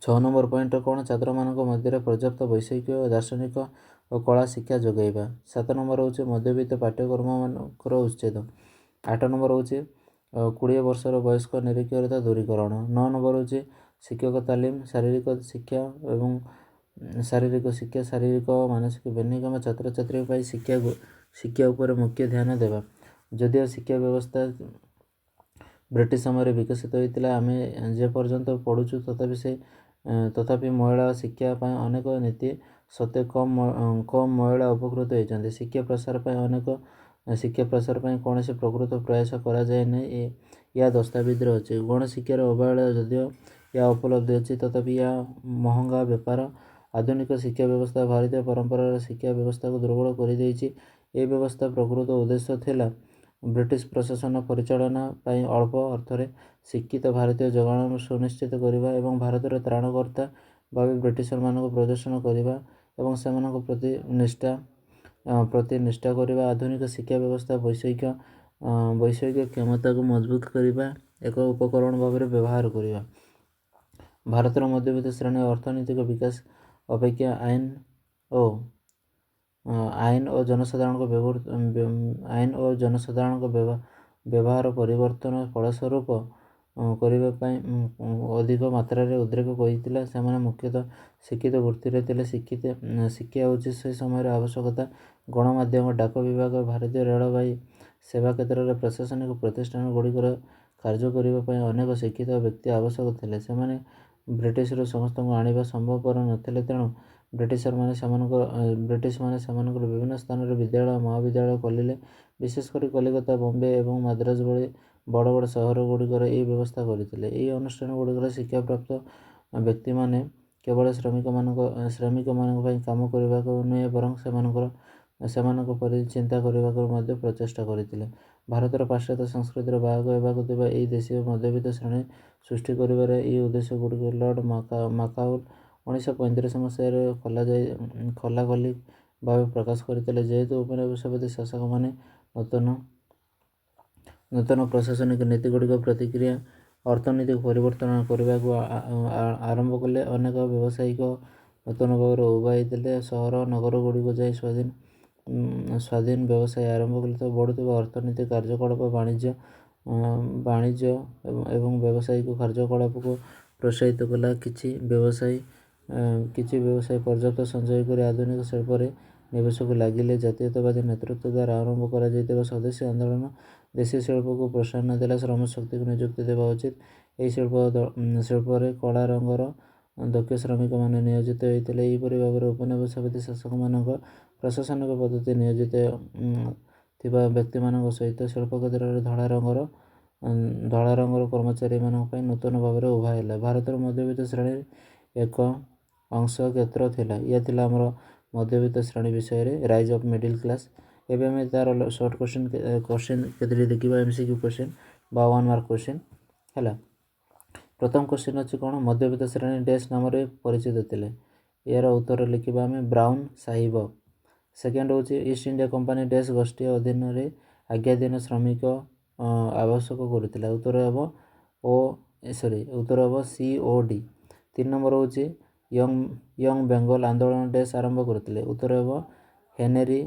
6 ନମ୍ବର ପଏଣ୍ଟରେ କ'ଣ, ଛାତ୍ରମାନଙ୍କ ମଧ୍ୟରେ ପର୍ଯ୍ୟାପ୍ତ ବୈଷୟିକ, ଦାର୍ଶନିକ ଓ କଳା ଶିକ୍ଷା ଯୋଗାଇବା। 7 ନମ୍ବର ହେଉଛି ମଧ୍ୟବିତ୍ତ ପାଠ୍ୟକ୍ରମମାନଙ୍କର ଉଚ୍ଛେଦ। 8 ନମ୍ବର ହେଉଛି 20 ବର୍ଷର ବୟସ୍କ ନିରକ୍ଷରତା ଦୂରୀକରଣ। 9 ନମ୍ବର ହେଉଛି ଶିକ୍ଷକ ତାଲିମ, ଶାରୀରିକ ଶିକ୍ଷା ଓ ମାନସିକ ଭିନ୍ନକ୍ଷମ ଛାତ୍ରଛାତ୍ରୀଙ୍କ ପାଇଁ ଶିକ୍ଷା ଉପରେ ମୁଖ୍ୟ ଧ୍ୟାନ ଦେବା। ଯଦିଓ ଶିକ୍ଷା ବ୍ୟବସ୍ଥା ବ୍ରିଟିଶ ସମୟରେ ବିକଶିତ ହୋଇଥିଲା, ଆମେ ଯେ ପର୍ଯ୍ୟନ୍ତ ପଢ଼ୁଛୁ ତଥାପି ସେ ତଥାପି ମହିଳା ଶିକ୍ଷା ପାଇଁ ଅନେକ ନୀତି ସତ୍ତ୍ୱେ କମ୍ ମହିଳା ଉପକୃତ ହୋଇଛନ୍ତି। ଶିକ୍ଷା ପ୍ରସାର ପାଇଁ କୌଣସି ପ୍ରକୃତ ପ୍ରୟାସ କରାଯାଏ ନାହିଁ। ଏହା ଦସ୍ତାବିଜରେ ଅଛି। ଗଣଶିକ୍ଷାର ଅବହେଳା ଯଦିଓ ଏହା ଉପଲବ୍ଧି ଅଛି, ତଥାପି ଏହା ମହଙ୍ଗା ବେପାର। ଆଧୁନିକ ଶିକ୍ଷା ବ୍ୟବସ୍ଥା ଭାରତୀୟ ପରମ୍ପରାର ଶିକ୍ଷା ବ୍ୟବସ୍ଥାକୁ ଦୁର୍ବଳ କରିଦେଇଛି। ଏହି ବ୍ୟବସ୍ଥା ପ୍ରକୃତ ଉଦ୍ଦେଶ୍ୟ ଥିଲା ବ୍ରିଟିଶ ପ୍ରଶାସନ ପରିଚାଳନା ପାଇଁ ଅଳ୍ପ ଅର୍ଥରେ ଶିକ୍ଷିତ ଭାରତୀୟ ଯୋଗାଣ ସୁନିଶ୍ଚିତ କରିବା ଏବଂ ଭାରତର ତ୍ରାଣକର୍ତ୍ତା ଭାବେ ବ୍ରିଟିଶମାନଙ୍କୁ ପ୍ରଦର୍ଶନ କରିବା ଏବଂ ସେମାନଙ୍କ ପ୍ରତି ନିଷ୍ଠା କରିବା। ଆଧୁନିକ ଶିକ୍ଷା ବ୍ୟବସ୍ଥା ବୈଷୟିକ କ୍ଷମତାକୁ ମଜବୁତ କରିବା ଏକ ଉପକରଣ ଭାବରେ ବ୍ୟବହାର କରିବା। ଭାରତର ମଧ୍ୟବିତ୍ତ ଶ୍ରେଣୀର ଅର୍ଥନୈତିକ ବିକାଶ ଅପେକ୍ଷା ଆଇନ ଓ ଜନସାଧାରଣଙ୍କ ବ୍ୟବହାର ପରିବର୍ତ୍ତନ ଫଳସ୍ୱରୂପ କରିବା ପାଇଁ ଅଧିକ ମାତ୍ରାରେ ଉଦ୍ରେକ କରିଥିଲା। ସେମାନେ ମୁଖ୍ୟତଃ ଶିକ୍ଷିତ ବୃତ୍ତିରେ ଥିଲେ। ଶିକ୍ଷା ହେଉଛି ସେ ସମୟର ଆବଶ୍ୟକତା। ଗଣମାଧ୍ୟମ, ଡାକ ବିଭାଗ, ଭାରତୀୟ ରେଳବାଇ ସେବା କ୍ଷେତ୍ରରେ ପ୍ରଶାସନିକ ପ୍ରତିଷ୍ଠାନଗୁଡ଼ିକରେ କାର୍ଯ୍ୟ କରିବା ପାଇଁ ଅନେକ ଶିକ୍ଷିତ ବ୍ୟକ୍ତି ଆବଶ୍ୟକ ଥିଲେ। ସେମାନେ ବ୍ରିଟିଶରୁ ସମସ୍ତଙ୍କୁ ଆଣିବା ସମ୍ଭବପର ନଥିଲେ, ତେଣୁ ବ୍ରିଟିଶମାନେ ସେମାନଙ୍କର ବିଭିନ୍ନ ସ୍ଥାନରେ ବିଦ୍ୟାଳୟ ଓ ମହାବିଦ୍ୟାଳୟ ଖୋଲିଲେ। ବିଶେଷ କରି କଲିକତା, ବମ୍ବେ ଏବଂ ମାଦ୍ରାଜ ଭଳି ବଡ଼ ବଡ଼ ସହରଗୁଡ଼ିକରେ ଏହି ବ୍ୟବସ୍ଥା କରିଥିଲେ। ଏହି ଅନୁଷ୍ଠାନଗୁଡ଼ିକରେ ଶିକ୍ଷାପ୍ରାପ୍ତ ବ୍ୟକ୍ତିମାନେ କେବଳ ଶ୍ରମିକମାନଙ୍କ ପାଇଁ କାମ କରିବାକୁ ନୁହେଁ, ବରଂ ସେମାନଙ୍କ ପରି ଚିନ୍ତା କରିବାକୁ ମଧ୍ୟ ପ୍ରଚେଷ୍ଟା କରିଥିଲେ। ଭାରତର ପାଶ୍ଚାତ୍ୟ ସଂସ୍କୃତିର ବାହକ ହେବାକୁ ଥିବା ଏହି ଦେଶୀୟ ମଧ୍ୟବିତ୍ତ ଶ୍ରେଣୀ ସୃଷ୍ଟି କରିବାର ଏହି ଉଦ୍ଦେଶ୍ୟଗୁଡ଼ିକୁ ଲର୍ଡ ମାକାଉଲ୍ 1935 ମସିହାରେ ଖୋଲାଖୋଲି ଭାବେ ପ୍ରକାଶ କରିଥିଲେ। ଯେହେତୁ ଉପନିବେଶବାଦୀ ଶାସକମାନେ ନୂତନ ପ୍ରଶାସନିକ ନୀତିଗୁଡ଼ିକ ପ୍ରତିକ୍ରିୟା ଅର୍ଥନୀତିକୁ ପରିବର୍ତ୍ତନ କରିବାକୁ ଆରମ୍ଭ କଲେ, ଅନେକ ବ୍ୟବସାୟିକ ନୂତନ ଭାବରେ ଉଭାଇଥିଲେ। ସହର ନଗରଗୁଡ଼ିକୁ ଯାଇ ସ୍ୱାଧୀନ ବ୍ୟବସାୟ ଆରମ୍ଭ କଲେ। ବଢ଼ୁଥିବା ଅର୍ଥନୈତିକ କାର୍ଯ୍ୟକଳାପ ବାଣିଜ୍ୟ ଏବଂ ବ୍ୟବସାୟିକ କାର୍ଯ୍ୟକଳାପକୁ ପ୍ରୋତ୍ସାହିତ କଲା। କିଛି ବ୍ୟବସାୟୀ ପର୍ଯ୍ୟାପ୍ତ ସଞ୍ଚୟ କରି ଆଧୁନିକ ଶିଳ୍ପରେ ନିବେଶକୁ ଲାଗିଲେ। ଜାତୀୟତାବାଦୀ ନେତୃତ୍ୱ ଦ୍ୱାରା ଆରମ୍ଭ କରାଯାଇଥିବା ସ୍ୱଦେଶୀ ଆନ୍ଦୋଳନ ଦେଶୀୟ ଶିଳ୍ପକୁ ପ୍ରୋତ୍ସାହନ ଦେଲା। ଶ୍ରମଶକ୍ତିକୁ ନିଯୁକ୍ତି ଦେବା ଉଚିତ। ଏହି ଶିଳ୍ପରେ କଳା ରଙ୍ଗର ଦକ୍ଷ ଶ୍ରମିକମାନେ ନିୟୋଜିତ ହୋଇଥିଲେ। ଏହିପରି ଭାବରେ ଉପନିବେଶବାଦୀ ଶାସକମାନଙ୍କ ପ୍ରଶାସନିକ ପଦ୍ଧତି ନିୟୋଜିତ ଥିବା ବ୍ୟକ୍ତିମାନଙ୍କ ସହିତ ଶିଳ୍ପକ୍ଷେତ୍ରରେ ଧଳା ରଙ୍ଗର କର୍ମଚାରୀମାନଙ୍କ ପାଇଁ ନୂତନ ଭାବରେ ଉଭା ହେଲା। ଭାରତର ମଧ୍ୟବିତ୍ତ ଶ୍ରେଣୀ ଏକ ଅଂଶ କ୍ଷେତ୍ର ଥିଲା। ଏହା ଥିଲା ଆମର ମଧ୍ୟବିତ୍ତ ଶ୍ରେଣୀ ବିଷୟରେ, ରାଇଜ୍ ଅଫ୍ ମିଡିଲ୍ କ୍ଲାସ୍। ଏବେ ଆମେ ତା'ର ସର୍ଟ କୋଶ୍ଚିନ୍ କେତେଟି ଦେଖିବା, MCQ କୋଶ୍ଚିନ୍ ବା 1 ମାର୍କ କୋଶ୍ଚିନ୍ ହେଲା। ପ୍ରଥମ କୋଶ୍ଚିନ୍ ଅଛି କ'ଣ? ମଧ୍ୟବିତ୍ତ ଶ୍ରେଣୀ ଡ୍ୟାସ୍ ନାମରେ ପରିଚିତ ଥିଲେ। ଏହାର ଉତ୍ତର ଲେଖିବା ଆମେ ବ୍ରାଉନ୍ ସାହିବ। ସେକେଣ୍ଡ ହେଉଛି ଇଷ୍ଟ ଇଣ୍ଡିଆ କମ୍ପାନୀ ଡ୍ୟାସ୍ ଗୋଷ୍ଠୀ ଅଧୀନରେ ଆଜ୍ଞାଧୀନ ଶ୍ରମିକ ଆବଶ୍ୟକ କରୁଥିଲା। ଉତ୍ତର ହେବ COD। 3 ନମ୍ବର ହେଉଛି ୟଙ୍ଗ ବେଙ୍ଗଲ ଆନ୍ଦୋଳନ ଡ୍ୟାସ୍ ଆରମ୍ଭ କରିଥିଲେ। ଉତ୍ତର ହେବ ହେନେରୀ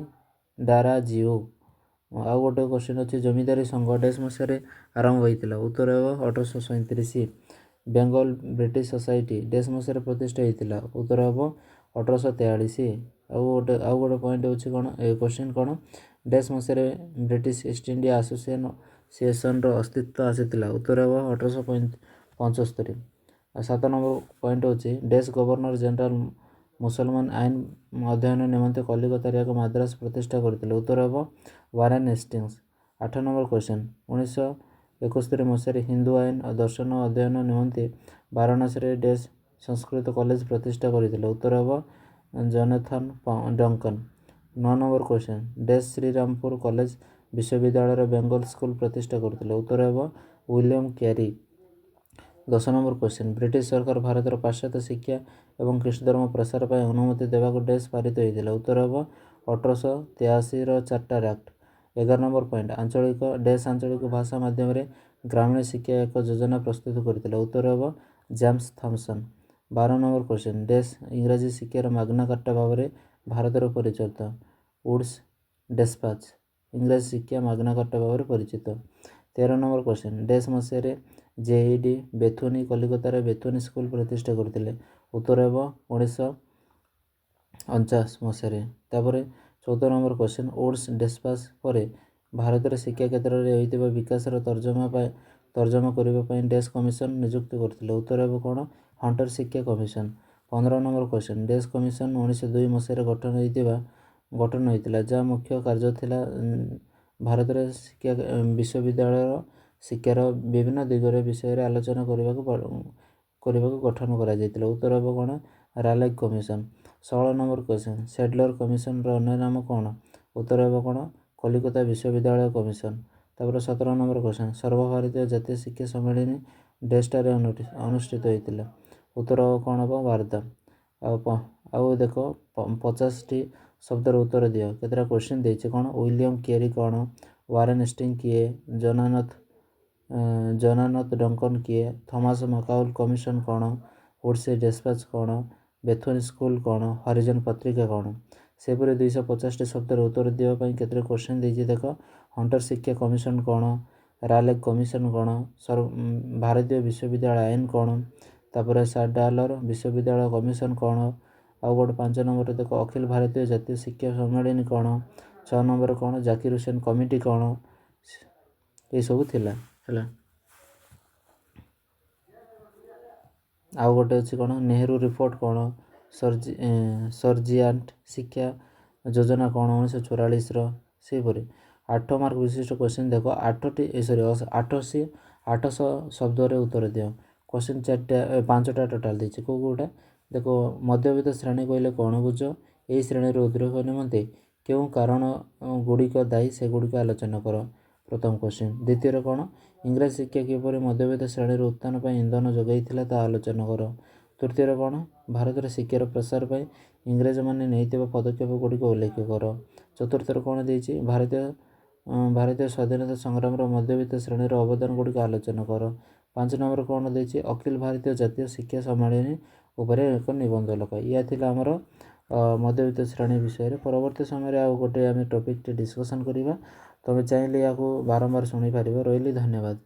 ଡାରାଜିଓ। ଆଉ ଗୋଟେ କୋଶ୍ଚିନ୍ ଅଛି ଜମିଦାରୀ ସଂଘ ଡ୍ୟାସ୍ ମସିହାରେ ଆରମ୍ଭ ହୋଇଥିଲା। ଉତ୍ତର ହେବ 1837। ବେଙ୍ଗଲ ବ୍ରିଟିଶ ସୋସାଇଟି ଡ୍ୟାସ୍ ମସିହାରେ ପ୍ରତିଷ୍ଠା ହୋଇଥିଲା। ଉତ୍ତର ହେବ 1843। ଆଉ ଗୋଟେ ପଏଣ୍ଟ ହେଉଛି କ'ଣ, କୋଶ୍ଚିନ୍ କ'ଣ? ଡ୍ୟାସ୍ ମସିହାରେ ବ୍ରିଟିଶ ଇଷ୍ଟ ଇଣ୍ଡିଆ ଆସୋସିଏସନର ଅସ୍ତିତ୍ୱ ଆସିଥିଲା। ଉତ୍ତର ହେବ 1875। ଆଉ 7 ନମ୍ବର ପଏଣ୍ଟ ହେଉଛି ଡ୍ୟାସ୍ ଗଭର୍ଣ୍ଣର ଜେନେରାଲ ମୁସଲମାନ ଆଇନ ଅଧ୍ୟୟନ ନିମନ୍ତେ କଲିକତାରେ ଏକ ମାଦ୍ରାସ ପ୍ରତିଷ୍ଠା କରିଥିଲେ। ଉତ୍ତର ହେବ ୱାରେନ୍ ହେଷ୍ଟିଙ୍ଗସ୍। 8 ନମ୍ବର କୋଶ୍ଚିନ୍ 1971 ମସିହାରେ ହିନ୍ଦୁ ଆଇନ ଓ ଦର୍ଶନ ଅଧ୍ୟୟନ ନିମନ୍ତେ ବାରାଣସୀରେ ଡ୍ୟାସ୍ ସଂସ୍କୃତ କଲେଜ ପ୍ରତିଷ୍ଠା କରିଥିଲେ। ଉତ୍ତର ହେବ Jonathan Duncan. 9 number question dash Serampore college ବିଶ୍ୱବିଦ୍ୟାଳୟରେ ବେଙ୍ଗଲ ସ୍କୁଲ ପ୍ରତିଷ୍ଠା କରିଥିଲେ। ଉତ୍ତର ହେବ William Carey. 10 number question British ସରକାର ଭାରତର ପାଶ୍ଚାତ୍ୟ ଶିକ୍ଷା ଏବଂ ଖ୍ରୀଷ୍ଟଧର୍ମ ପ୍ରସାର ପାଇଁ ଅନୁମତି ଦେବାକୁ ଡ୍ୟାସ୍ ପାରିତ ହୋଇଥିଲା। ଉତ୍ତର ହେବ 1883ର ଚାର୍ଟର ଆକ୍ଟ। 11 ନମ୍ବର ପଏଣ୍ଟ ଆଞ୍ଚଳିକ ଭାଷା ମାଧ୍ୟମରେ ଗ୍ରାମୀଣ ଶିକ୍ଷା ଏକ ଯୋଜନା ପ୍ରସ୍ତୁତ କରିଥିଲେ। ଉତ୍ତର ହେବ James Thompson. 12 number question dash ଇଂରାଜୀ ଶିକ୍ଷାର ମାଗ୍ନା କାର୍ଟା ଭାବରେ ଭାରତରେ ପରିଚିତ। ଉଡ୍ସ ଡେସ୍ପାଚ୍ ଇଂରାଜୀ ଶିକ୍ଷା ମାଗ୍ନା କାର୍ଟା ଭାବରେ ପରିଚିତ। 13 ନମ୍ବର କୋଶ୍ଚିନ୍ ଡ୍ୟାସ୍ ମସିହାରେ JED ବେଥୁନି କଲିକତାରେ ବେଥୁନି ସ୍କୁଲ ପ୍ରତିଷ୍ଠା କରିଥିଲେ। ଉତ୍ତର ହେବ 1949 ମସିହାରେ। ତାପରେ 14 ନମ୍ବର କୋଶ୍ଚିନ୍ ଉଡ୍ସ ଡେସ୍ପାଚ୍ ପରେ ଭାରତରେ ଶିକ୍ଷା କ୍ଷେତ୍ରରେ ହୋଇଥିବା ବିକାଶର ତର୍ଜମା କରିବା ପାଇଁ ଡ୍ୟାସ୍ କମିଶନ ନିଯୁକ୍ତ କରିଥିଲେ। ଉତ୍ତର ହେବ କ'ଣ? ହଣ୍ଟର ଶିକ୍ଷା କମିଶନ। 15 ନମ୍ବର କ୍ୱେଶ୍ଚନ୍ ଡେସ୍ କମିଶନ 1902 ମସିହାରେ ଗଠନ ହୋଇଥିଲା, ଯାହା ମୁଖ୍ୟ କାର୍ଯ୍ୟ ଥିଲା ଭାରତରେ ବିଶ୍ୱବିଦ୍ୟାଳୟର ଶିକ୍ଷାର ବିଭିନ୍ନ ଦିଗରେ ବିଷୟରେ ଆଲୋଚନା କରିବାକୁ ଗଠନ କରାଯାଇଥିଲା। ଉତ୍ତର ହେବ କ'ଣ? ରାଲେଗ୍ କମିଶନ। 16 ନମ୍ବର କ୍ୱେଶ୍ଚନ୍ ସେଡଲର କମିଶନର ଅନ୍ୟ ନାମ କ'ଣ? ଉତ୍ତର ହେବ କ'ଣ? କଲିକତା ବିଶ୍ୱବିଦ୍ୟାଳୟ କମିଶନ। ତାପରେ 17 ନମ୍ବର କ୍ୱେଶ୍ଚନ୍ ସର୍ବଭାରତୀୟ ଜାତୀୟ ଶିକ୍ଷା ସମ୍ମିଳନୀ ଡେସ୍ଠାରେ ଅନୁଷ୍ଠିତ ହୋଇଥିଲା। ଉତ୍ତର କ'ଣ ହେବ? ୱାର୍ଦ୍ଧା। ଆଉ ଦେଖ 50ଟି ଶବ୍ଦର ଉତ୍ତର ଦିଅ। କେତେଟା କ୍ୱେଶ୍ଚନ୍ ଦେଇଛି କ'ଣ? ୱିଲିୟମ୍ କେରି କ'ଣ? ୱାରେନ୍ ହେଷ୍ଟିଙ୍ଗ୍ କିଏ? ଜୋନାଥନ୍ ଡଙ୍କନ୍ କିଏ? ଥମାସ ମକାଉଲ୍ କମିଶନ କ'ଣ? ଉଡ୍ସ ଡେସ୍ପାଚ୍ କ'ଣ? ବେଥୁନ୍ ସ୍କୁଲ କ'ଣ? ହରିଜନ ପତ୍ରିକା କ'ଣ? ସେହିପରି 250ଟି ଶବ୍ଦର ଉତ୍ତର ଦେବା ପାଇଁ କେତେଟା କ୍ୱେଶ୍ଚନ୍ ଦେଇଛି ଦେଖ। ହଣ୍ଟର ଶିକ୍ଷା କମିଶନ କ'ଣ? ରାଲେଗ୍ କମିଶନ କ'ଣ? ଭାରତୀୟ ବିଶ୍ୱବିଦ୍ୟାଳୟ ଆଇନ କ'ଣ? ତାପରେ ସାଡାଲର ବିଶ୍ୱବିଦ୍ୟାଳୟ କମିଶନ କ'ଣ? ଆଉ ଗୋଟେ 5 ନମ୍ବରରେ ଦେଖ ଅଖିଳ ଭାରତୀୟ ଜାତୀୟ ଶିକ୍ଷା ସମ୍ମିଳନୀ କ'ଣ? 6 ନମ୍ବର କ'ଣ? ଜାକିର ହୁସେନ କମିଟି କ'ଣ? ଏସବୁ ଥିଲା ହେଲା। ଆଉ ଗୋଟେ ଅଛି କ'ଣ? ନେହେରୁ ରିପୋର୍ଟ କ'ଣ? ସର୍ଜିଆଣ୍ଟ ଶିକ୍ଷା ଯୋଜନା କ'ଣ 1944ର। ସେହିପରି 8 ମାର୍କ ବିଶିଷ୍ଟ କ୍ୱେଶ୍ଚନ୍ ଦେଖ। 800 ଶବ୍ଦରେ ଉତ୍ତର ଦିଅ। କ୍ୱେଶ୍ଚନ୍ 5ଟା ଟୋଟାଲ୍ ଦେଇଛି। କେଉଁଟା ଦେଖ? ମଧ୍ୟବିତ୍ତ ଶ୍ରେଣୀ କହିଲେ କ'ଣ ବୁଝ? ଏହି ଶ୍ରେଣୀର ଉଦ୍ରେକ ନିମନ୍ତେ କେଉଁ କାରଣ ଗୁଡ଼ିକ ଦାୟୀ ସେଗୁଡ଼ିକ ଆଲୋଚନା କର। ପ୍ରଥମ କ୍ୱେଶ୍ଚନ୍। ଦ୍ୱିତୀୟରେ କ'ଣ? ଇଂରାଜୀ ଶିକ୍ଷା କିପରି ମଧ୍ୟବିତ୍ତ ଶ୍ରେଣୀର ଉତ୍ଥାନ ପାଇଁ ଇନ୍ଧନ ଯୋଗାଇଥିଲା ତାହା ଆଲୋଚନା କର। ତୃତୀୟରେ କ'ଣ? ଭାରତରେ ଶିକ୍ଷାର ପ୍ରସାର ପାଇଁ ଇଂରେଜମାନେ ନେଇଥିବା ପଦକ୍ଷେପ ଗୁଡ଼ିକ ଉଲ୍ଲେଖ କର। ଚତୁର୍ଥରେ କ'ଣ ଦେଇଛି? ଭାରତୀୟ ସ୍ୱାଧୀନତା ସଂଗ୍ରାମର ମଧ୍ୟବିତ୍ତ ଶ୍ରେଣୀର ଅବଦାନ ଗୁଡ଼ିକ ଆଲୋଚନା କର। 5 ନମ୍ବର କ'ଣ ଦେଇଛି? ଅଖିଳ ଭାରତୀୟ ଜାତୀୟ ଶିକ୍ଷା ସମ୍ମିଳନୀ ଉପରେ ଏକ ନିବନ୍ଧ ଲେଖ। ଏହା ଥିଲା ଆମର ମଧ୍ୟବିତ୍ତ ଶ୍ରେଣୀ ବିଷୟରେ। ପରବର୍ତ୍ତୀ ସମୟରେ ଆଉ ଗୋଟେ ଆମେ ଟପିକ୍ଟେ ଡିସ୍କସନ୍ କରିବା। ତୁମେ ଚାହିଁଲେ ଏହାକୁ ବାରମ୍ବାର ଶୁଣିପାରିବ। ରହିଲି, ଧନ୍ୟବାଦ।